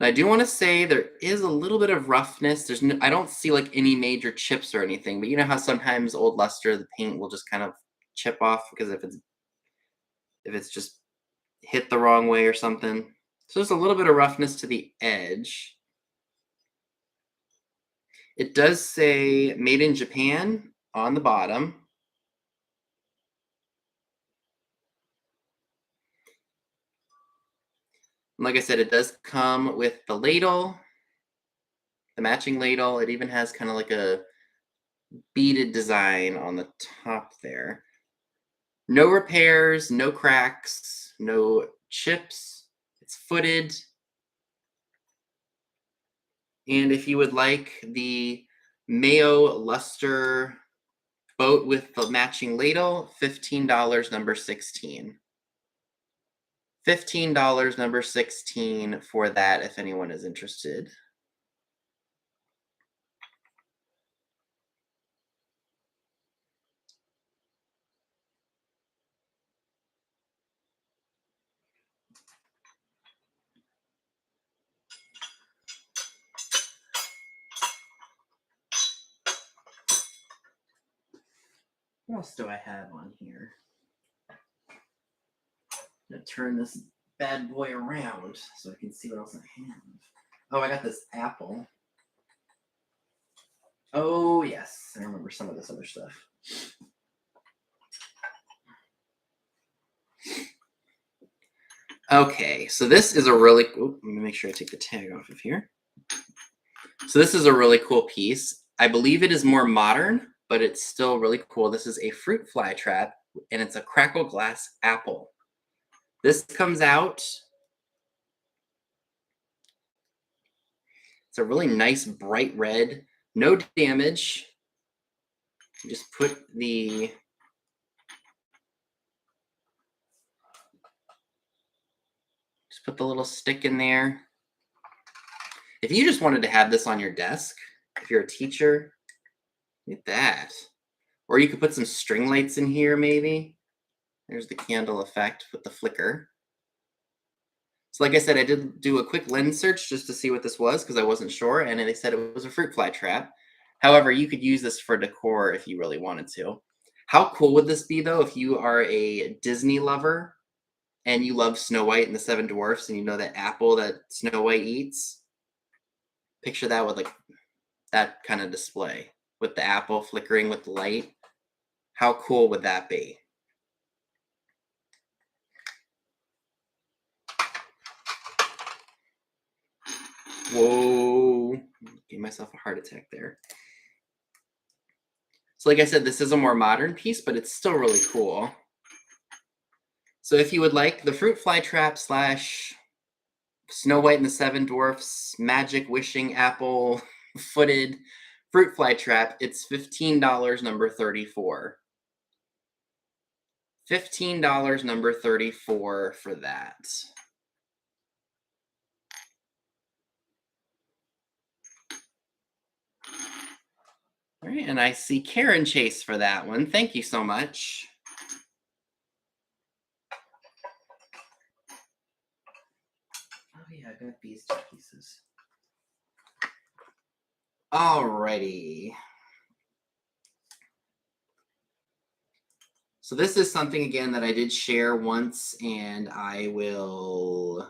And I do want to say there is a little bit of roughness. I don't see like any major chips or anything, but you know how sometimes old luster, the paint will just kind of chip off because if it's just hit the wrong way or something. So there's a little bit of roughness to the edge. It does say made in Japan on the bottom. Like I said, it does come with the ladle, the matching ladle. It even has kind of like a beaded design on the top there. No repairs, no cracks, no chips. It's footed. And if you would like the Mayo Luster boat with the matching ladle, $15, number 16. $15, number 16 for that if anyone is interested. What else do I have on here? I'm gonna turn this bad boy around so I can see what else I have. Oh, I got this apple. Oh, yes. I remember some of this other stuff. Okay, so this is a really... let me make sure I take the tag off of here. So this is a really cool piece. I believe it is more modern, but it's still really cool. This is a fruit fly trap, and it's a crackle glass apple. This comes out... It's a really nice bright red, no damage. You just put the... Put the little stick in there. If you just wanted to have this on your desk, if you're a teacher, look at that. Or you could put some string lights in here, maybe. There's the candle effect with the flicker. So like I said, I did do a quick lens search just to see what this was because I wasn't sure, and they said it was a fruit fly trap. However, you could use this for decor if you really wanted to. How cool would this be, though, if you are a Disney lover and you love Snow White and the Seven Dwarfs, and you know that apple that Snow White eats? Picture that with like that kind of display with the apple flickering with the light. How cool would that be? Whoa, gave myself a heart attack there. So like I said, this is a more modern piece, but it's still really cool. So if you would like the fruit fly trap slash Snow White and the Seven Dwarfs magic wishing apple footed fruit fly trap, it's $15, number 34. $15, number 34 for that. All right, and I see Karen Chase for that one. Thank you so much. Oh yeah, I got these two pieces. Alrighty. So this is something again that I did share once, and I will.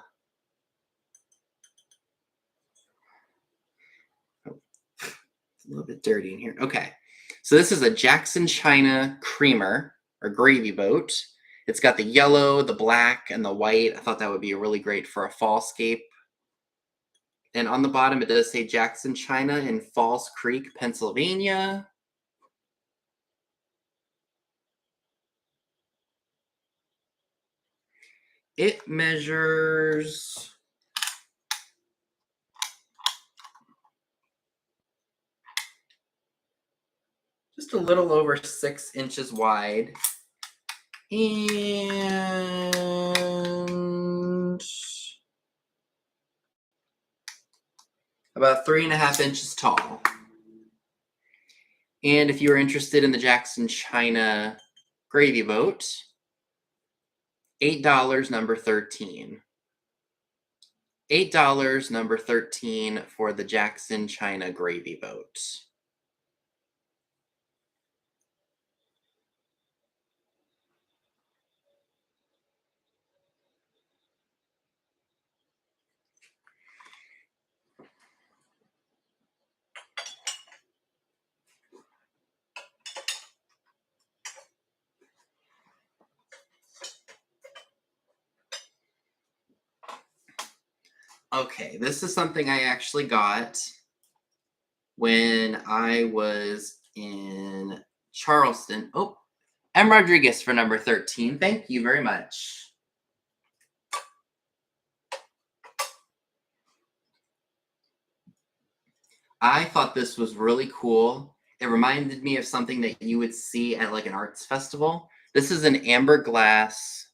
Oh, it's a little bit dirty in here. Okay. So this is a Jackson China creamer or gravy boat. It's got the yellow, the black, and the white. I thought that would be really great for a fallscape. And on the bottom, it does say Jackson China in Falls Creek, Pennsylvania. It measures just a little over 6 inches wide. And about 3.5 inches tall. And if you're interested in the Jackson China gravy boat, $8, number 13. $8, number 13 for the Jackson China gravy boat. Okay, this is something I actually got when I was in Charleston. Oh, M. Rodriguez for number 13. Thank you very much. I thought this was really cool. It reminded me of something that you would see at like an arts festival. This is an amber glass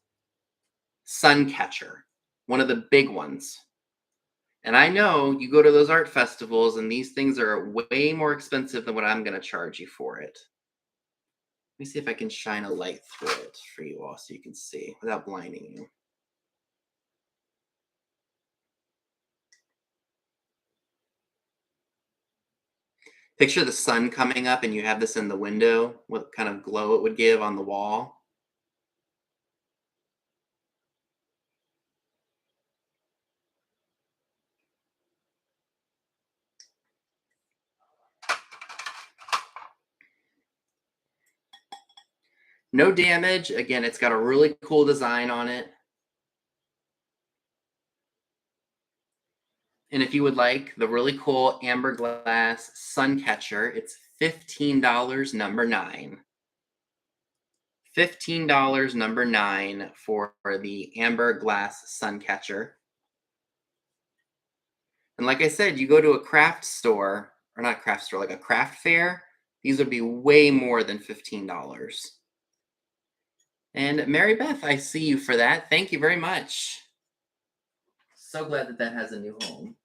sun catcher, one of the big ones. And I know you go to those art festivals and these things are way more expensive than what I'm going to charge you for it. Let me see if I can shine a light through it for you all so you can see without blinding you. Picture the sun coming up and you have this in the window, what kind of glow it would give on the wall. No damage. Again, it's got a really cool design on it. And if you would like the really cool amber glass sun catcher, it's $15, number 9. $15, number 9 for the amber glass sun catcher. And like I said, you go to a craft store, or not craft store, like a craft fair, these would be way more than $15. And Mary Beth, I see you for that. Thank you very much. So glad that that has a new home.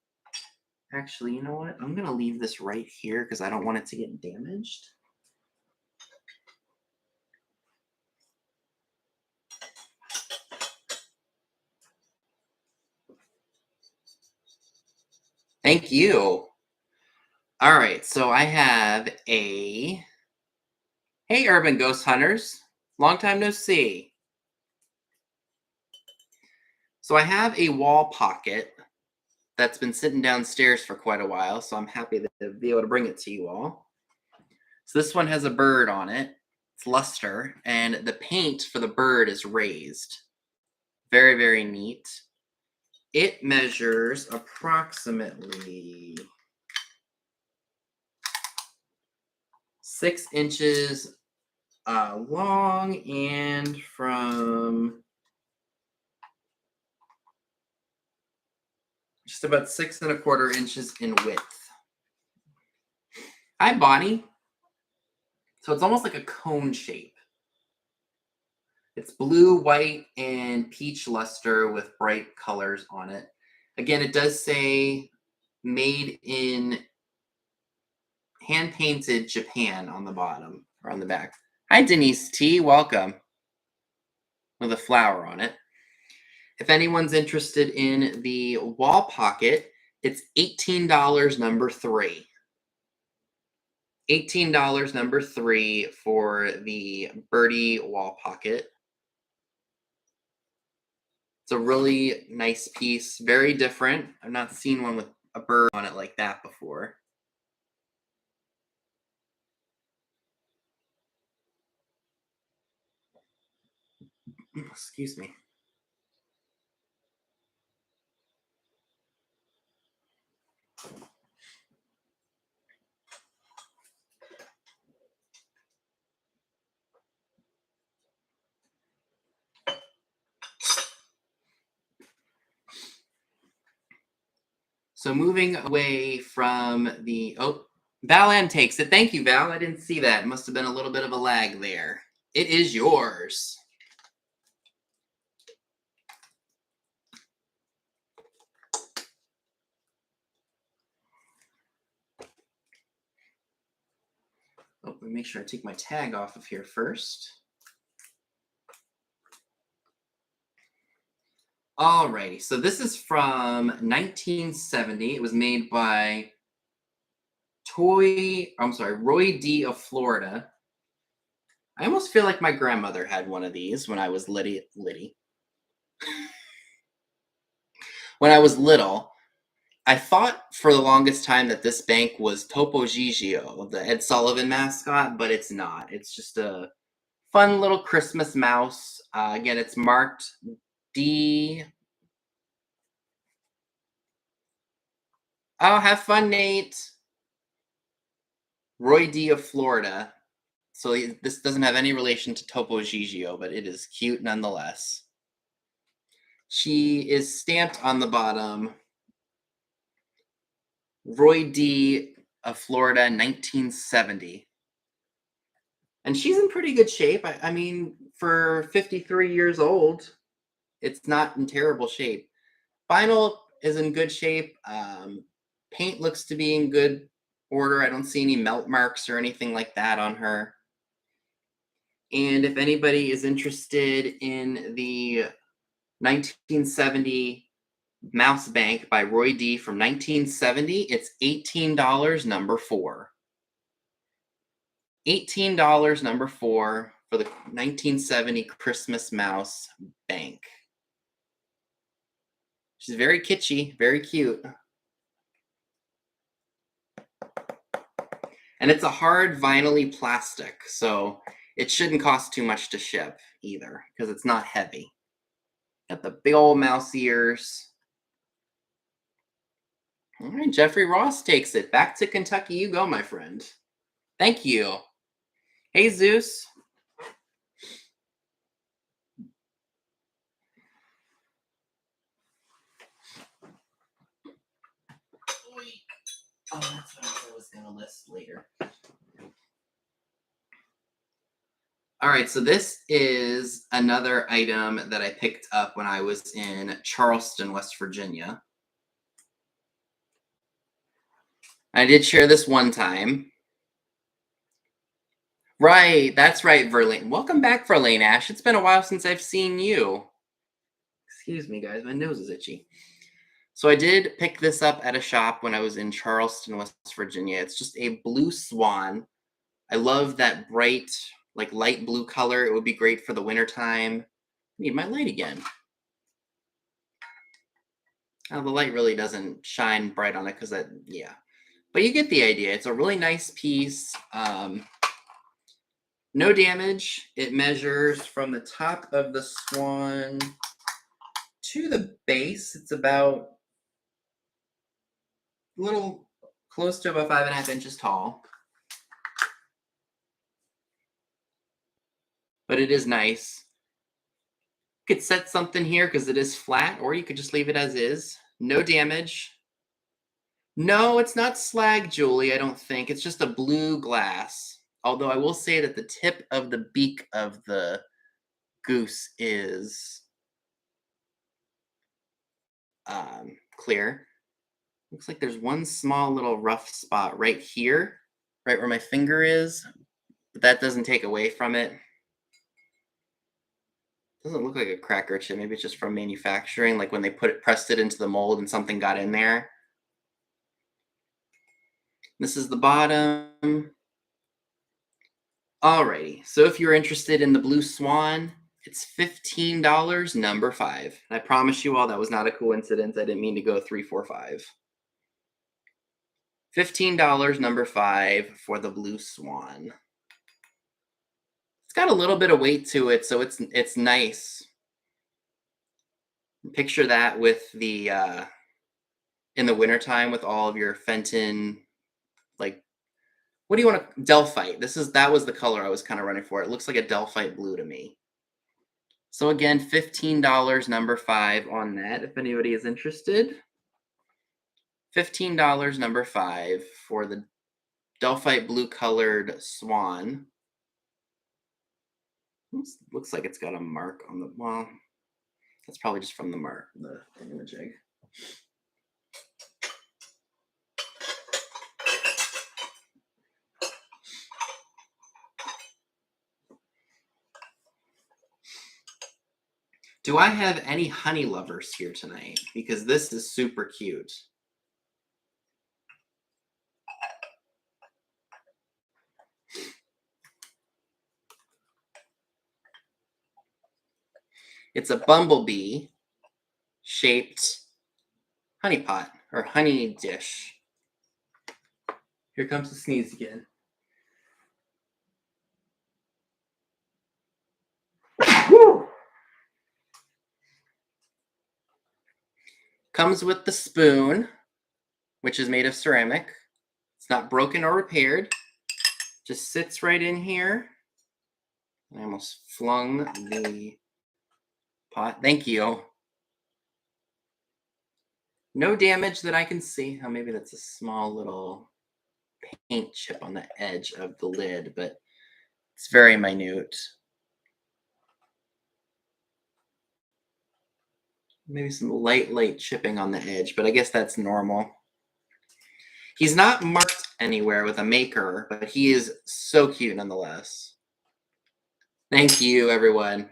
Actually, you know what? I'm going to leave this right here because I don't want it to get damaged. Thank you. All right, so I have a... Hey, Urban Ghost Hunters. Long time no see. So I have a wall pocket that's been sitting downstairs for quite a while, so I'm happy to be able to bring it to you all. So this one has a bird on it. It's luster, and the paint for the bird is raised. Very, very neat. It measures approximately 6 inches long, and from just about 6¼ inches in width. Hi, Bonnie. So it's almost like a cone shape. It's blue, white, and peach luster with bright colors on it. Again, it does say made in hand-painted Japan on the bottom or on the back. Hi, Denise T. Welcome. With a flower on it. If anyone's interested in the wall pocket, it's $18 number 3. $18 number 3 for the birdie wall pocket. It's a really nice piece, very different. I've not seen one with a bird on it like that before. Excuse me. So moving away from the, Valan takes it. Thank you, Val. I didn't see that. It must have been a little bit of a lag there. It is yours. Oh, let me make sure I take my tag off of here first. Alrighty, so this is from 1970. It was made by Roy D. of Florida. I almost feel like my grandmother had one of these when I was when I was little. I thought for the longest time that this bank was Topo Gigio, the Ed Sullivan mascot, but it's not. It's just a fun little Christmas mouse. Again, it's marked D. Oh, have fun, Nate. Roy D. of Florida. So this doesn't have any relation to Topo Gigio, but it is cute nonetheless. She is stamped on the bottom, Roy D. of Florida, 1970. And she's in pretty good shape. I mean, for 53 years old, it's not in terrible shape. Vinyl is in good shape. Paint looks to be in good order. I don't see any melt marks or anything like that on her. And if anybody is interested in the 1970 Mouse Bank by Roy D. from 1970, it's $18 number 4. $18 number 4 for the 1970 Christmas Mouse Bank. She's very kitschy, very cute. And it's a hard vinyl-y plastic, so it shouldn't cost too much to ship either, because it's not heavy. Got the big old mouse ears. All right, Jeffrey Ross takes it. Back to Kentucky you go, my friend. Thank you. Hey, Zeus. Oh, that's what I was going to list later. All right, so this is another item that I picked up when I was in Charleston, West Virginia. I did share this one time. Right, that's right, Verlaine. Welcome back, Verlaine Ash. It's been a while since I've seen you. Excuse me, guys, my nose is itchy. So I did pick this up at a shop when I was in Charleston, West Virginia. It's just a blue swan. I love that bright, like light blue color. It would be great for the wintertime. Need my light again. Oh, the light really doesn't shine bright on it because yeah. But you get the idea. It's a really nice piece. No damage. It measures from the top of the swan to the base. It's about a little close to about 5.5 inches tall. But it is nice. You could set something here because it is flat, or you could just leave it as is. No damage. No, it's not slag, Julie, I don't think. It's just a blue glass. Although I will say that the tip of the beak of the goose is clear. Looks like there's one small little rough spot right here, right where my finger is, but that doesn't take away from it. Doesn't look like a cracker chip. Maybe it's just from manufacturing, like when they pressed it into the mold and something got in there. This is the bottom. Alrighty, so if you're interested in the Blue Swan, it's $15, number 5. And I promise you all that was not a coincidence. I didn't mean to go 3, 4, 5. $15, number 5 for the Blue Swan. It's got a little bit of weight to it, so it's nice. Picture that with the in the wintertime with all of your Fenton, like, what do you want to, Delphite. That was the color I was kind of running for. It looks like a Delphite blue to me. So again, $15, number 5 on that, if anybody is interested. $15, number 5 for the Delphite blue colored swan. Looks like it's got a mark on the, well, that's probably just from the mark, the imaging. Do I have any honey lovers here tonight? Because this is super cute. It's a bumblebee shaped honey pot or honey dish. Here comes the sneeze again. Woo! Comes with the spoon, which is made of ceramic. It's not broken or repaired. Just sits right in here. I almost flung the pot. Thank you. No damage that I can see. Oh, maybe that's a small little paint chip on the edge of the lid, but it's very minute. Maybe some light chipping on the edge, but I guess that's normal. He's not marked anywhere with a maker, but he is so cute nonetheless. Thank you, everyone.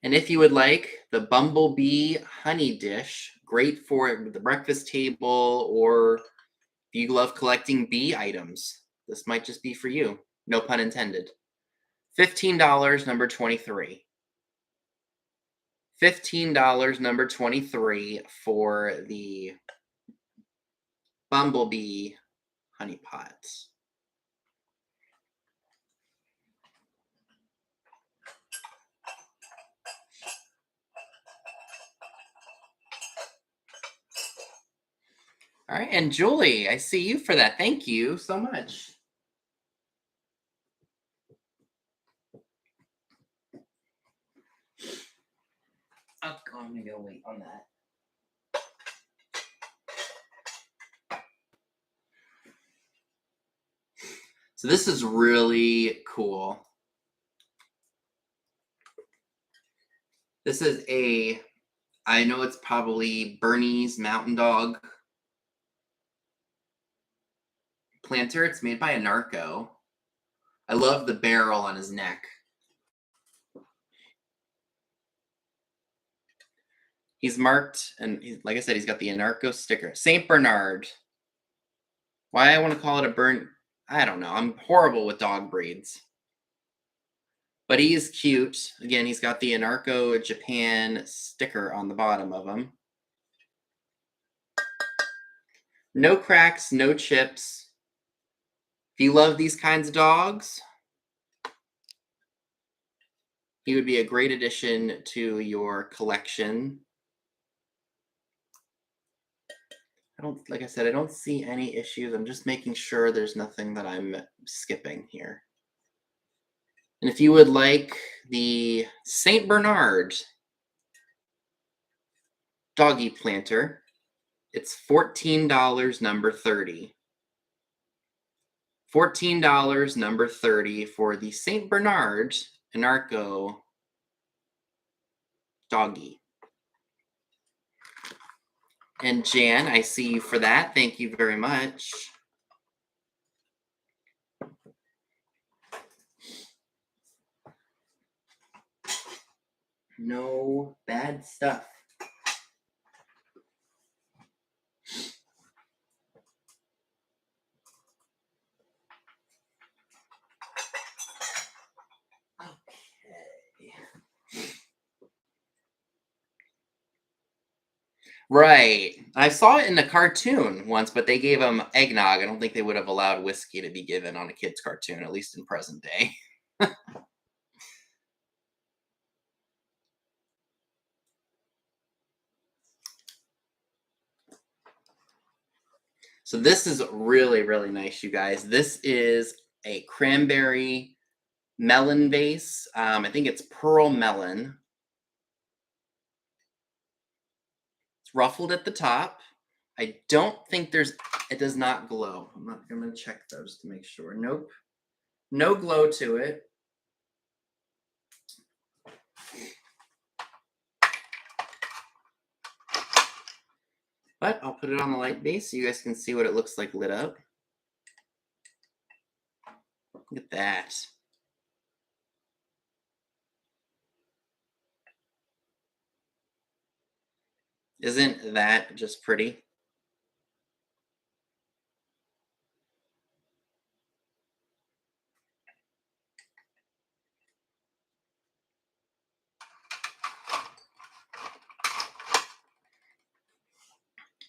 And if you would like the bumblebee honey dish, great for the breakfast table, or if you love collecting bee items, this might just be for you. No pun intended. $15, number 23. $15, number 23 for the bumblebee honey pots. All right, and Julie, I see you for that. Thank you so much. Oh, I'm gonna go wait on that. So this is really cool. This is I know it's probably Bernie's Mountain Dog planter. It's made by a narco. I love the barrel on his neck. He's marked, and like I said, he's got the Anarco sticker. St. Bernard. Why I want to call it I don't know. I'm horrible with dog breeds. But he is cute. Again, he's got the Anarco Japan sticker on the bottom of him. No cracks, no chips. If you love these kinds of dogs, he would be a great addition to your collection. Like I said, I don't see any issues. I'm just making sure there's nothing that I'm skipping here. And if you would like the St. Bernard doggy planter. It's $14, number 30. $14, number 30 for the St. Bernard Anarcho doggy. And Jan, I see you for that. Thank you very much. No bad stuff. Okay. Right. I saw it in a cartoon once, but they gave him eggnog. I don't think they would have allowed whiskey to be given on a kid's cartoon, at least in present day. So this is really, really nice, you guys. This is a cranberry melon vase. I think it's pearl melon. It's ruffled at the top. I don't think it does not glow. I'm going to check those to make sure. Nope. No glow to it. But I'll put it on the light base so you guys can see what it looks like lit up. Look at that. Isn't that just pretty?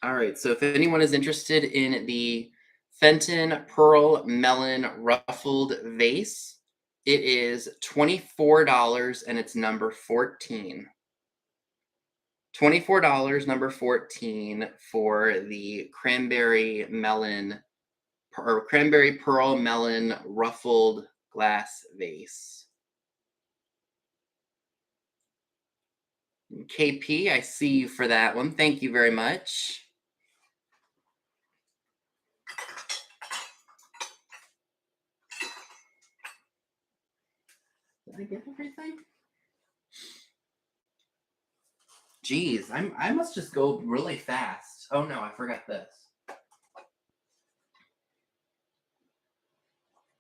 All right, so if anyone is interested in the Fenton Pearl Melon Ruffled Vase, it is $24 and it's number 14. $24, number 14 for the cranberry pearl melon ruffled glass vase. KP, I see you for that one. Thank you very much. Did I get everything? Geez, I must just go really fast. Oh no, I forgot this.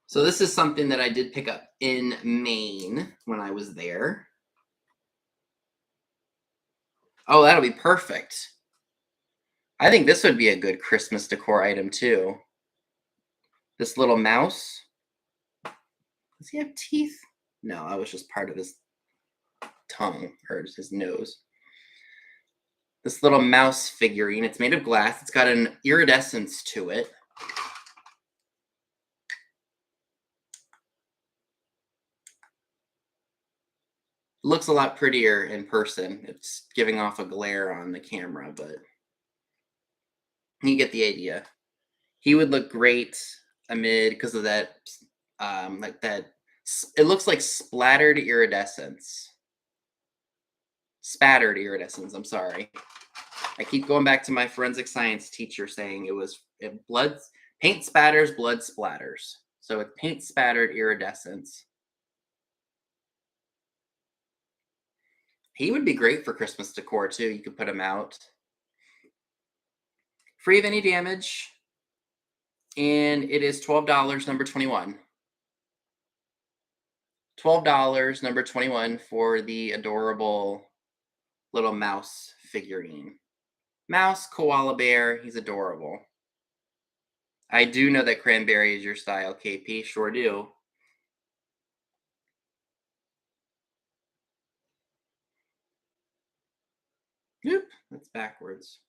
So this is something that I did pick up in Maine when I was there. Oh, that'll be perfect. I think this would be a good Christmas decor item too. This little mouse. Does he have teeth? No, that was just part of his tongue or his nose. This little mouse figurine. It's made of glass. It's got an iridescence to it. Looks a lot prettier in person. It's giving off a glare on the camera, but you get the idea. He would look great amid because of that, like that. It looks like splattered iridescence. Spattered iridescence. I'm sorry. I keep going back to my forensic science teacher saying paint spatters, blood splatters. So it's paint spattered iridescence. He would be great for Christmas decor too. You could put him out. Free of any damage. And it is $12, number 21. $12, number 21 for the adorable little mouse figurine. Mouse, koala bear, he's adorable. I do know that cranberry is your style, KP. Sure do. Oop, that's backwards.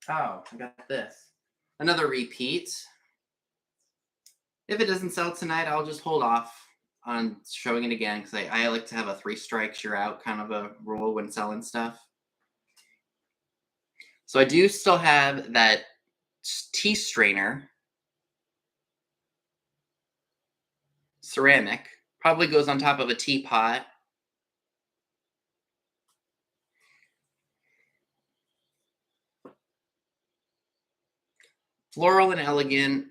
Oh, I got this. Another repeat. If it doesn't sell tonight, I'll just hold off on showing it again because I like to have a 3 strikes, you're out kind of a rule when selling stuff. So I do still have that tea strainer. ceramic. Probably goes on top of a teapot. Floral and elegant.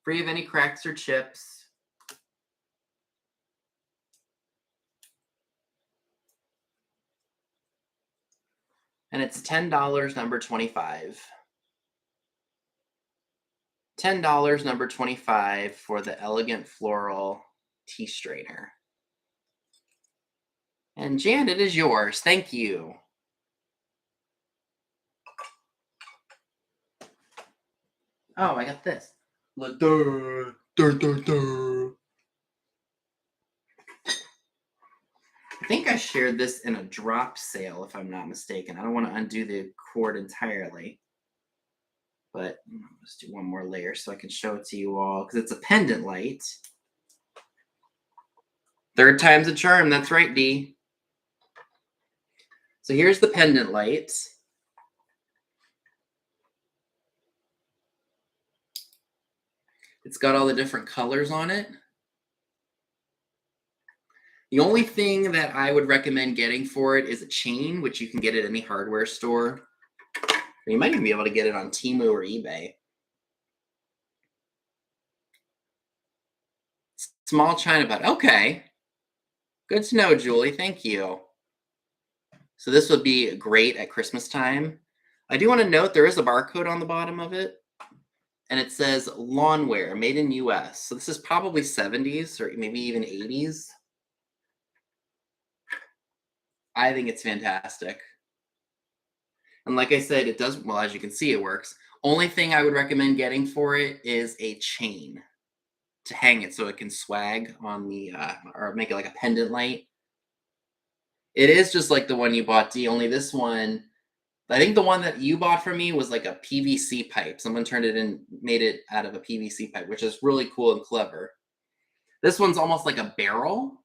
Free of any cracks or chips. And it's $10, number 25. $10, number 25 for the elegant floral tea strainer. And Jan, it is yours. Thank you. Oh, I got this. Look. I think I shared this in a drop sale, if I'm not mistaken. I don't want to undo the cord entirely. But let's do one more layer so I can show it to you all, because it's a pendant light. Third time's a charm. That's right, Dee. So here's the pendant light. It's got all the different colors on it. The only thing that I would recommend getting for it is a chain, which you can get at any hardware store. Or you might even be able to get it on Temu or eBay. Small china pot. Okay. Good to know, Julie. Thank you. So this would be great at Christmas time. I do want to note there is a barcode on the bottom of it. And it says lawnwear, made in US. So this is probably 70s or maybe even 80s. I think it's fantastic. And like I said, it does, well, as you can see, it works. Only thing I would recommend getting for it is a chain to hang it so it can swag on the, or make it like a pendant light. It is just like the one you bought, D, only this one, I think the one that you bought from me was like a PVC pipe. Someone turned it in, made it out of a PVC pipe, which is really cool and clever. This one's almost like a barrel.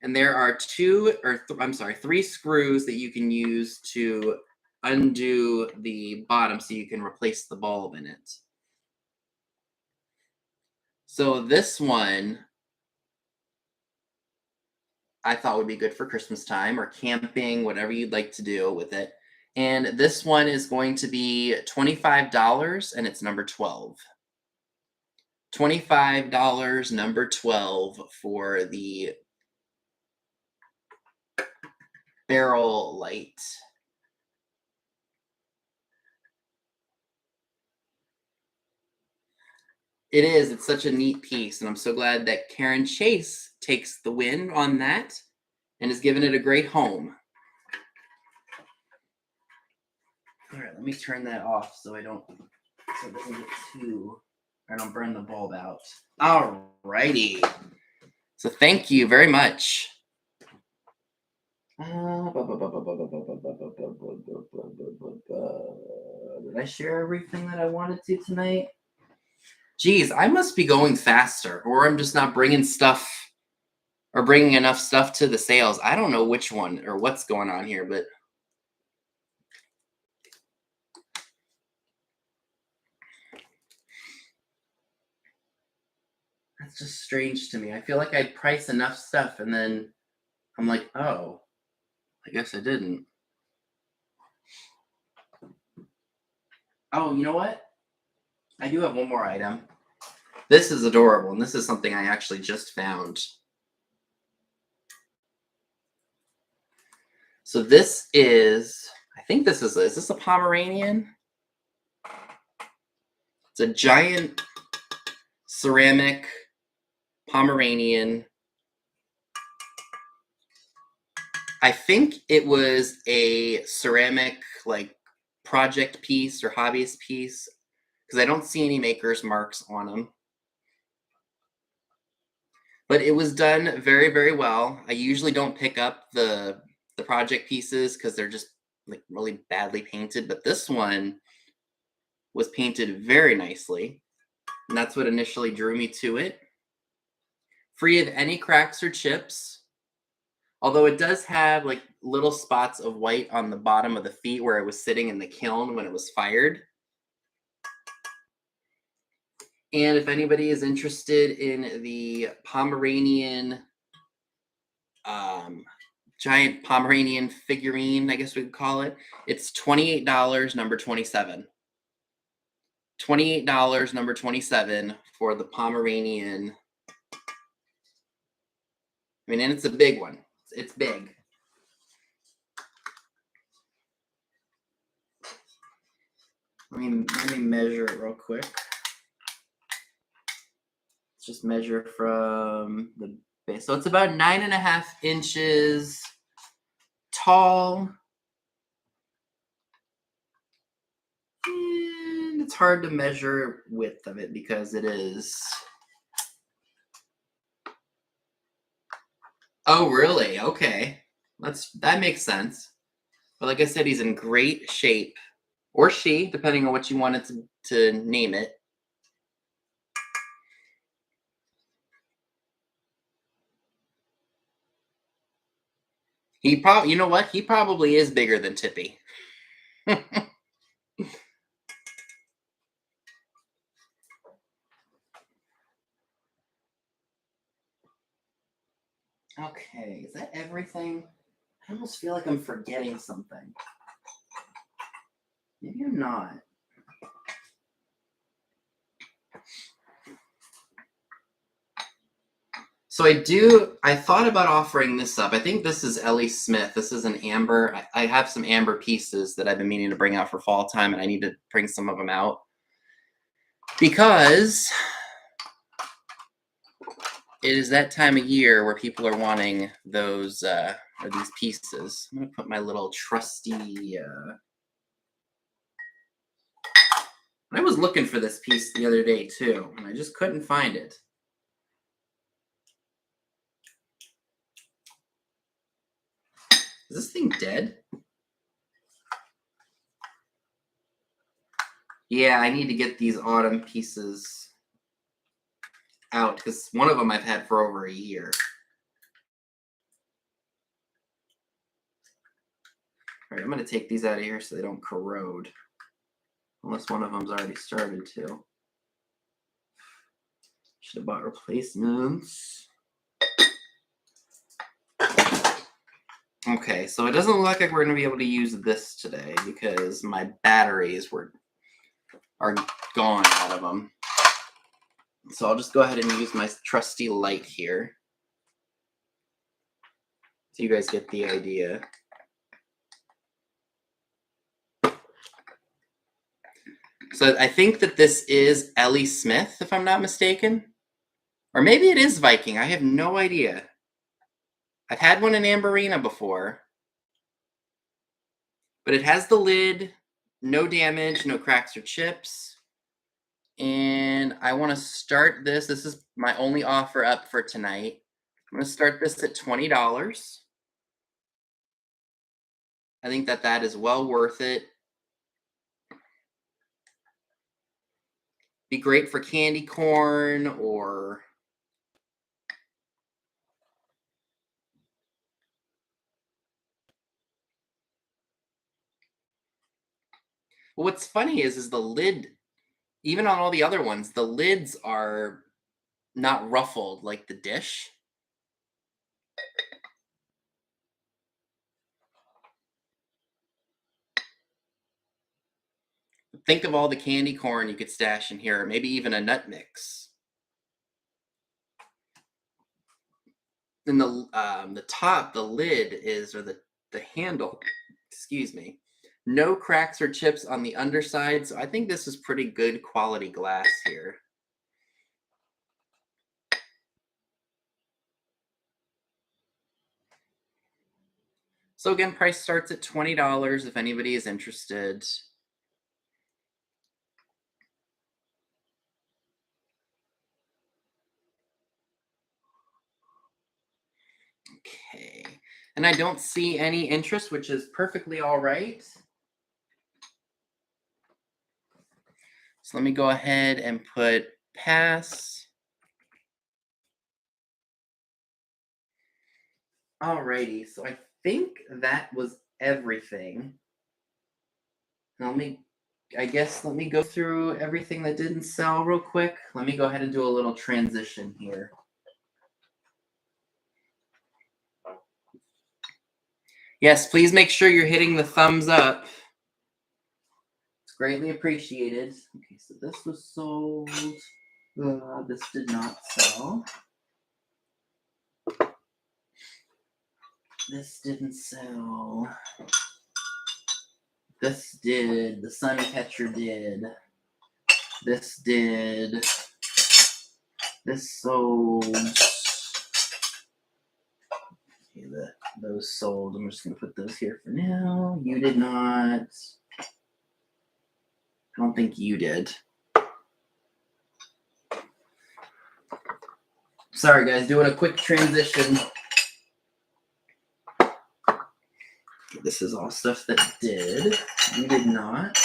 And there are three screws that you can use to undo the bottom so you can replace the bulb in it. So this one I thought would be good for Christmas time or camping, whatever you'd like to do with it. And this one is going to be $25 and it's number 12. $25, number 12 for the barrel light. It is. It's such a neat piece, and I'm so glad that Karen Chase takes the win on that and has given it a great home. All right, let me turn that off so it doesn't get I don't burn the bulb out. All righty. So thank you very much. Did I share everything that I wanted to tonight? Geez, I must be going faster, or I'm just not bringing stuff or bringing enough stuff to the sales. I don't know which one or what's going on here, but that's just strange to me. I feel like I price enough stuff and then I'm like, oh, I guess I didn't. Oh, you know what? I do have one more item. This is adorable, and this is something I actually just found. So this is, I think this is this a Pomeranian? It's a giant ceramic Pomeranian. I think it was a ceramic like project piece or hobbyist piece because I don't see any maker's marks on them. But it was done very, very well. I usually don't pick up the project pieces because they're just like really badly painted. But this one was painted very nicely. And that's what initially drew me to it. Free of any cracks or chips. Although it does have like little spots of white on the bottom of the feet where it was sitting in the kiln when it was fired. And if anybody is interested in the Pomeranian, giant Pomeranian figurine, I guess we could call it, it's $28, number 27. $28, number 27 for the Pomeranian. I mean, and it's a big one. It's big. Let me measure it real quick. Let's just measure from the base. So it's about 9.5 inches tall. And it's hard to measure width of it because it is. Oh, really? Okay. That makes sense. But like I said, he's in great shape. Or she, depending on what you wanted to name it. You know what? He probably is bigger than Tippy. Okay, is that everything? I almost feel like I'm forgetting something. Maybe I'm not. So I thought about offering this up. I think this is Ellie Smith. This is an amber. I have some amber pieces that I've been meaning to bring out for fall time, and I need to bring some of them out. Because it is that time of year where people are wanting those, or these pieces. I'm going to put my little trusty... I was looking for this piece the other day, too, and I just couldn't find it. Is this thing dead? Yeah, I need to get these autumn pieces out because one of them I've had for over a year. All right, I'm going to take these out of here so they don't corrode. Unless one of them's already started to. Should have bought replacements. Okay, so it doesn't look like we're going to be able to use this today because my batteries are gone out of them. So I'll just go ahead and use my trusty light here. So you guys get the idea. So I think that this is Ellie Smith, if I'm not mistaken. Or maybe it is Viking. I have no idea. I've had one in Amberina before. But it has the lid, no damage, no cracks or chips. And I want to start this. This is my only offer up for tonight. I'm going to start this at $20. I think that is well worth it. Be great for candy corn or what's funny is the lid, even on all the other ones, the lids are not ruffled like the dish. Think of all the candy corn you could stash in here, or maybe even a nut mix. And the top, the lid is, or the handle, excuse me, no cracks or chips on the underside. So I think this is pretty good quality glass here. So again, price starts at $20 if anybody is interested. Okay, and I don't see any interest, which is perfectly all right. So let me go ahead and put pass. Alrighty, so I think that was everything. Now let me I guess let me go through everything that didn't sell real quick. Let me go ahead and do a little transition here. Yes, please make sure you're hitting the thumbs up. It's greatly appreciated. Okay, so this was sold. This did not sell. This didn't sell. This did. The Sun Catcher did. This did. This sold. Okay, those sold. I'm just going to put those here for now. You did not. I don't think you did. Sorry, guys. Doing a quick transition. Okay, this is all stuff that did. You did not.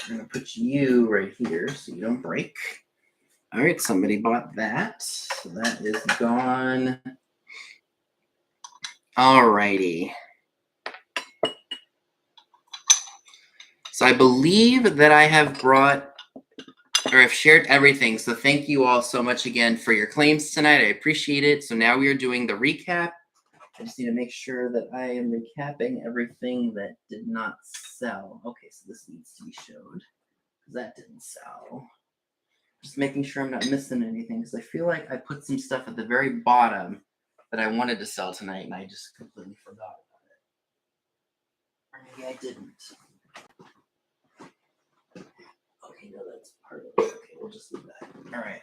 I'm going to put you right here so you don't break. All right, somebody bought that. So that is gone. All righty. So I believe that I have brought, or I've shared everything. So thank you all so much again for your claims tonight. I appreciate it. So now we are doing the recap. I just need to make sure that I am recapping everything that did not sell. Okay, so this needs to be showed because that didn't sell. Just making sure I'm not missing anything because I feel like I put some stuff at the very bottom that I wanted to sell tonight and I just completely forgot about it. Or maybe I didn't. Okay, no, that's part of it. Okay, we'll just leave that. All right.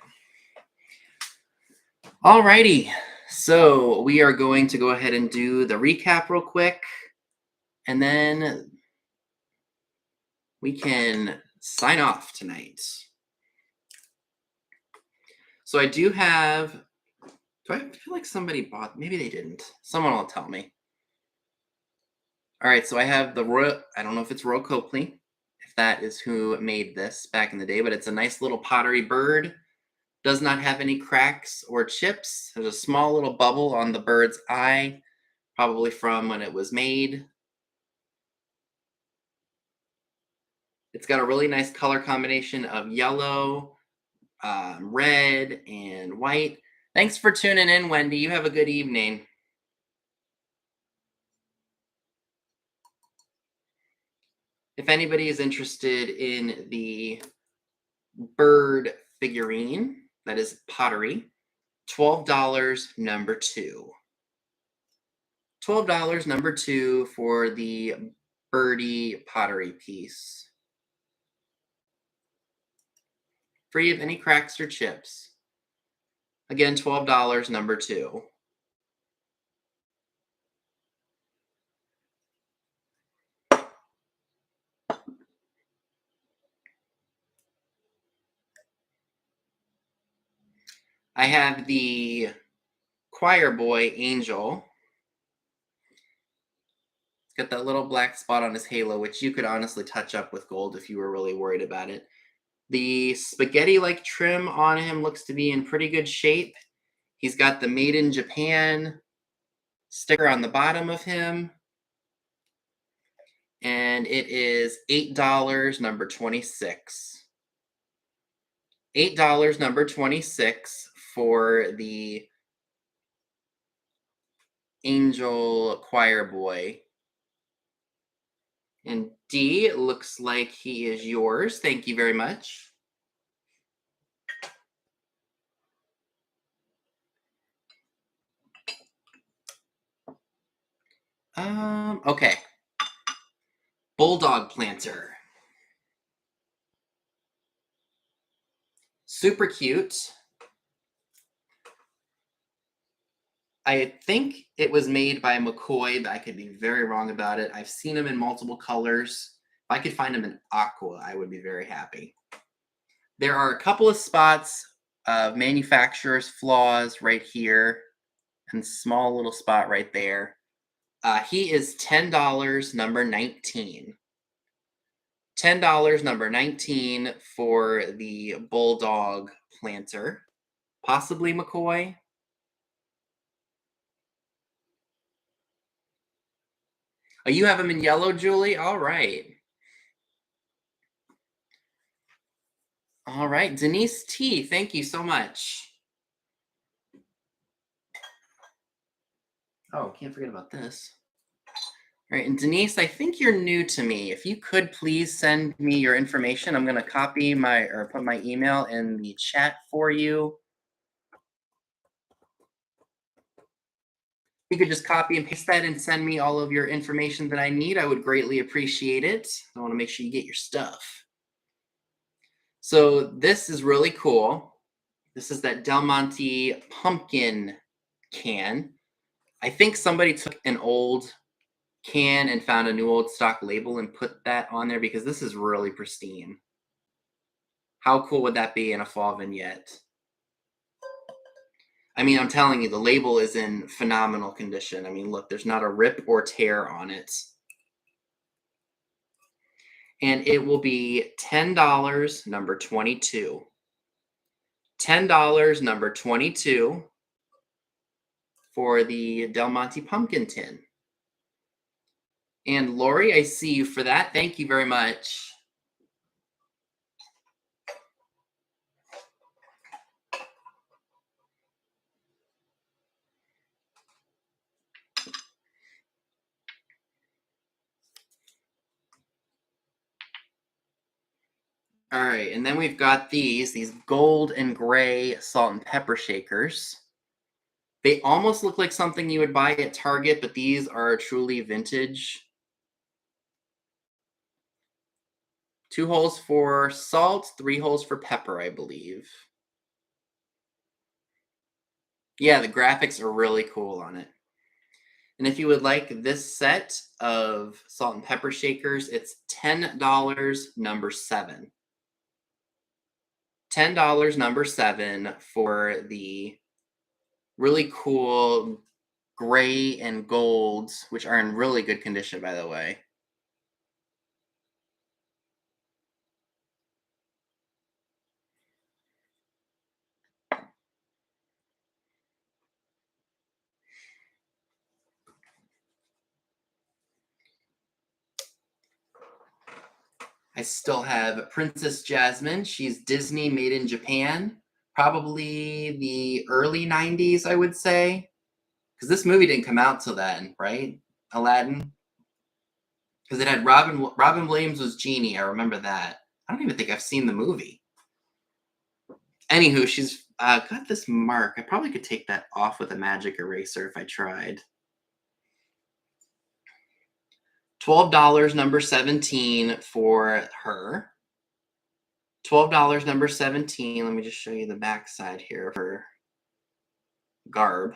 Alrighty. So we are going to go ahead and do the recap real quick. And then we can sign off tonight. So I do have, do I feel like somebody bought, maybe they didn't. Someone will tell me. All right, so I have the Royal, I don't know if it's Royal Copley, if that is who made this back in the day, but it's a nice little pottery bird. Does not have any cracks or chips. There's a small little bubble on the bird's eye, probably from when it was made. It's got a really nice color combination of yellow, red, and white. Thanks for tuning in, Wendy. You have a good evening. If anybody is interested in the bird figurine, that is pottery, $12 number 2. $12 number 2 for the birdie pottery piece. Free of any cracks or chips. Again, $12 number 2. I have the choir boy angel. It's got that little black spot on his halo, which you could honestly touch up with gold if you were really worried about it. The spaghetti-like trim on him looks to be in pretty good shape. He's got the Made in Japan sticker on the bottom of him. And it is $8 number 26. $8 number 26 for the angel choir boy. And D, it looks like he is yours. Thank you very much. Okay. Bulldog planter. Super cute. I think it was made by McCoy, but I could be very wrong about it. I've seen them in multiple colors. If I could find them in aqua, I would be very happy. There are a couple of spots of manufacturer's flaws right here and small little spot right there. He is $10, number 19. $10, number 19 for the Bulldog planter. Possibly McCoy. Oh, you have them in yellow, Julie? All right. All right, Denise T, thank you so much. Oh, can't forget about this. All right, and Denise, I think you're new to me. If you could please send me your information, I'm going to copy or put my email in the chat for you. You could just copy and paste that and send me all of your information that I need. I would greatly appreciate it. I want to make sure you get your stuff. So this is really cool. This is that Del Monte pumpkin can. I think somebody took an old can and found a new old stock label and put that on there because this is really pristine. How cool would that be in a fall vignette? I mean, I'm telling you, the label is in phenomenal condition. I mean, look, there's not a rip or tear on it. And it will be $10, number 22. $10, number 22 for the Del Monte pumpkin tin. And Lori, I see you for that. Thank you very much. All right, and then we've got these gold and gray salt and pepper shakers. They almost look like something you would buy at Target, but these are truly vintage. 2 holes for salt, 3 holes for pepper, I believe. Yeah, the graphics are really cool on it. And if you would like this set of salt and pepper shakers, it's $10, number 7. $10, number 7 for the really cool gray and golds, which are in really good condition, by the way. I still have Princess Jasmine. She's Disney made in Japan. Probably the early 90s, I would say. Because this movie didn't come out till then, right? Aladdin? Because it had Robin Williams was Genie. I remember that. I don't even think I've seen the movie. Anywho, she's got this mark. I probably could take that off with a magic eraser if I tried. $12, number 17 for her. $12, number 17. Let me just show you the back side here of her garb.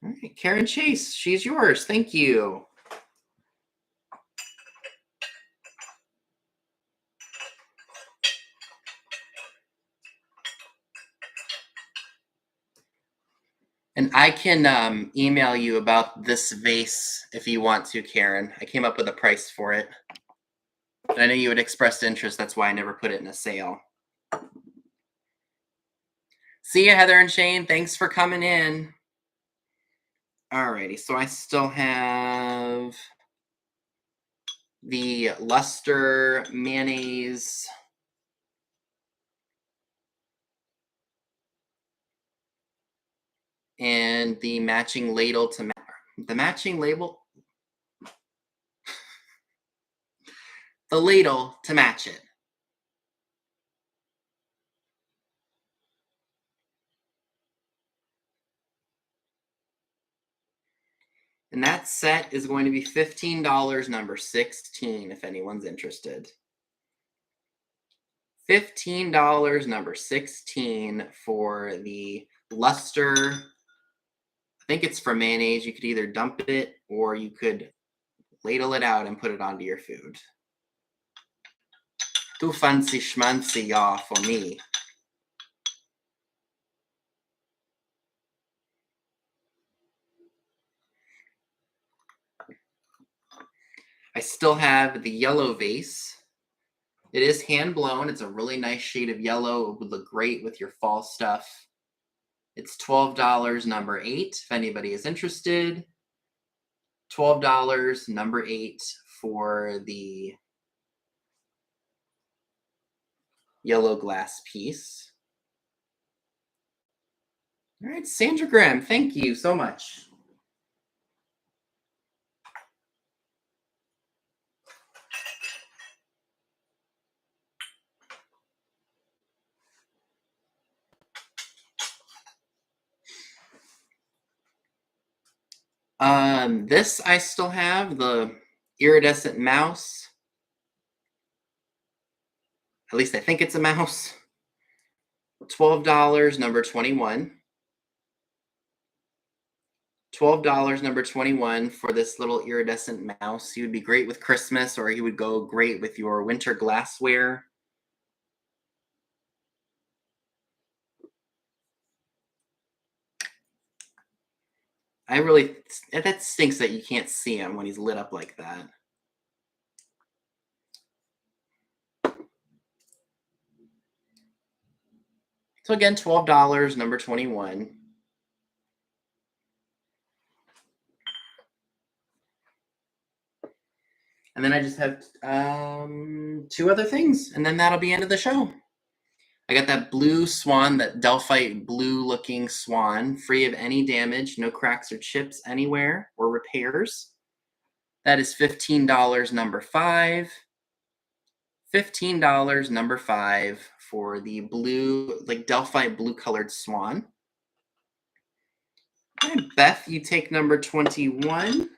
All right, Karen Chase, she's yours. Thank you. And I can email you about this vase if you want to, Karen. I came up with a price for it. But I know you had expressed interest. That's why I never put it in a sale. See you, Heather and Shane. Thanks for coming in. Alrighty, so I still have the Luster mayonnaise. And the matching ladle to the matching label. The ladle to match it. And that set is going to be $15, number 16, if anyone's interested. $15, number 16 for the Luster think it's for mayonnaise. You could either dump it or you could ladle it out and put it onto your food. Too fancy schmancy, y'all, for me. I still have the yellow vase. It is hand blown. It's a really nice shade of yellow. It would look great with your fall stuff. It's $12, number 8, if anybody is interested. $12, number 8, for the yellow glass piece. All right, Sandra Graham, thank you so much. This I still have, the iridescent mouse. At least I think it's a mouse. $12, number 21. $12, number 21, for this little iridescent mouse. He would be great with Christmas, or he would go great with your winter glassware. That stinks that you can't see him when he's lit up like that. So again, $12, number 21. And then I just have 2 other things, and then that'll be end of the show. I got that blue swan, that Delphite blue looking swan, free of any damage, no cracks or chips anywhere or repairs. That is $15, number 5. $15, number 5, for the blue, like Delphite blue colored swan. All right, Beth, you take number 21.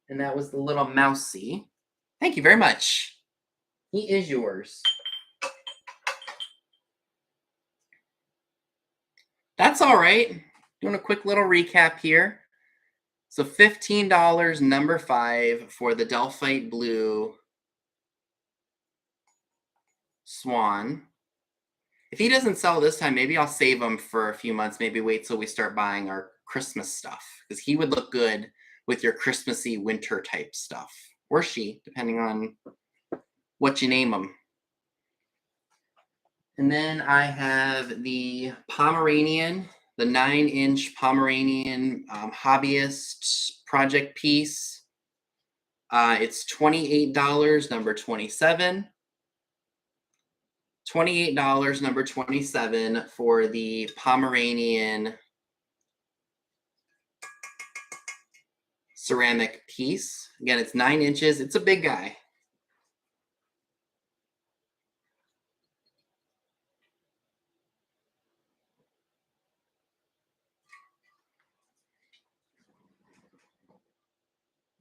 And that was the little mousey. Thank you very much. He is yours. That's all right. Doing a quick little recap here. So $15, number 5, for the Delphite blue swan. If he doesn't sell this time, maybe I'll save him for a few months. Maybe wait till we start buying our Christmas stuff, because he would look good with your Christmassy winter type stuff. Or she, depending on what you name them. And then I have the Pomeranian, the 9-inch Pomeranian hobbyist project piece. It's $28, number 27. $28, number 27, for the Pomeranian ceramic piece. Again, it's 9 inches. It's a big guy.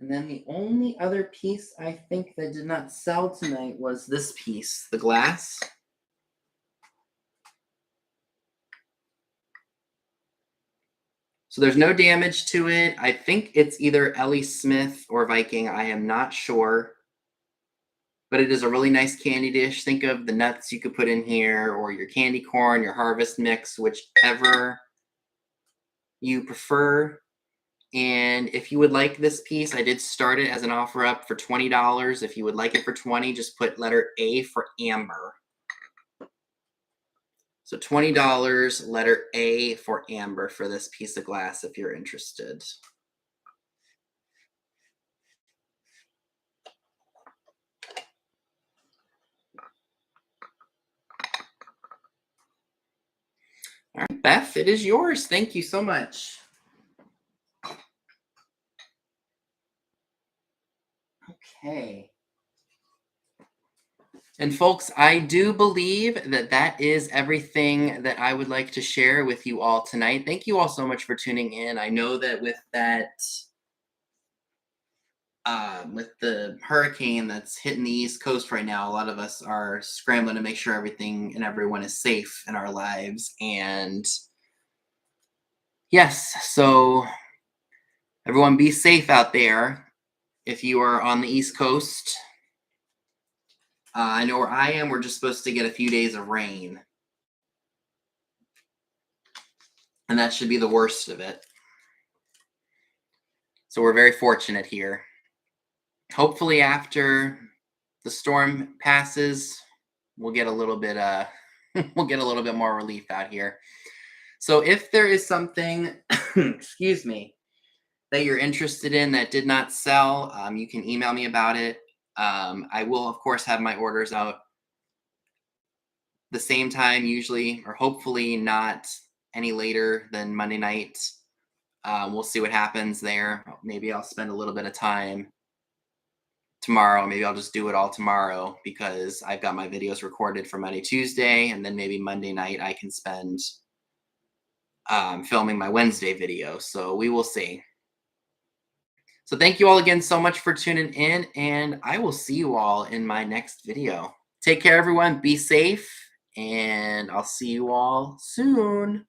And then the only other piece I think that did not sell tonight was this piece, the glass. So there's no damage to it. I think it's either Ellie Smith or Viking. I am not sure. But it is a really nice candy dish. Think of the nuts you could put in here, or your candy corn, your harvest mix, whichever you prefer. And if you would like this piece, I did start it as an offer up for $20. If you would like it for $20, just put letter A for amber. So $20, letter A for amber, for this piece of glass if you're interested. All right, Beth, it is yours. Thank you so much. Okay. And folks, I do believe that that is everything that I would like to share with you all tonight. Thank you all so much for tuning in. I know that with that, with the hurricane that's hitting the East Coast right now, a lot of us are scrambling to make sure everything and everyone is safe in our lives. And Yes, so everyone be safe out there. If you are on the East Coast, I know where I am, we're just supposed to get a few days of rain. And that should be the worst of it. So we're very fortunate here. Hopefully after the storm passes, we'll get a little bit we'll get a little bit more relief out here. So if there is something, excuse me, that you're interested in that did not sell, you can email me about it. I will, of course, have my orders out the same time, usually, or hopefully not any later than Monday night. We'll see what happens there. Maybe I'll spend a little bit of time tomorrow. Maybe I'll just do it all tomorrow because I've got my videos recorded for Monday, Tuesday, and then maybe Monday night I can spend filming my Wednesday video. So we will see. So thank you all again so much for tuning in, and I will see you all in my next video. Take care, everyone. Be safe, and I'll see you all soon.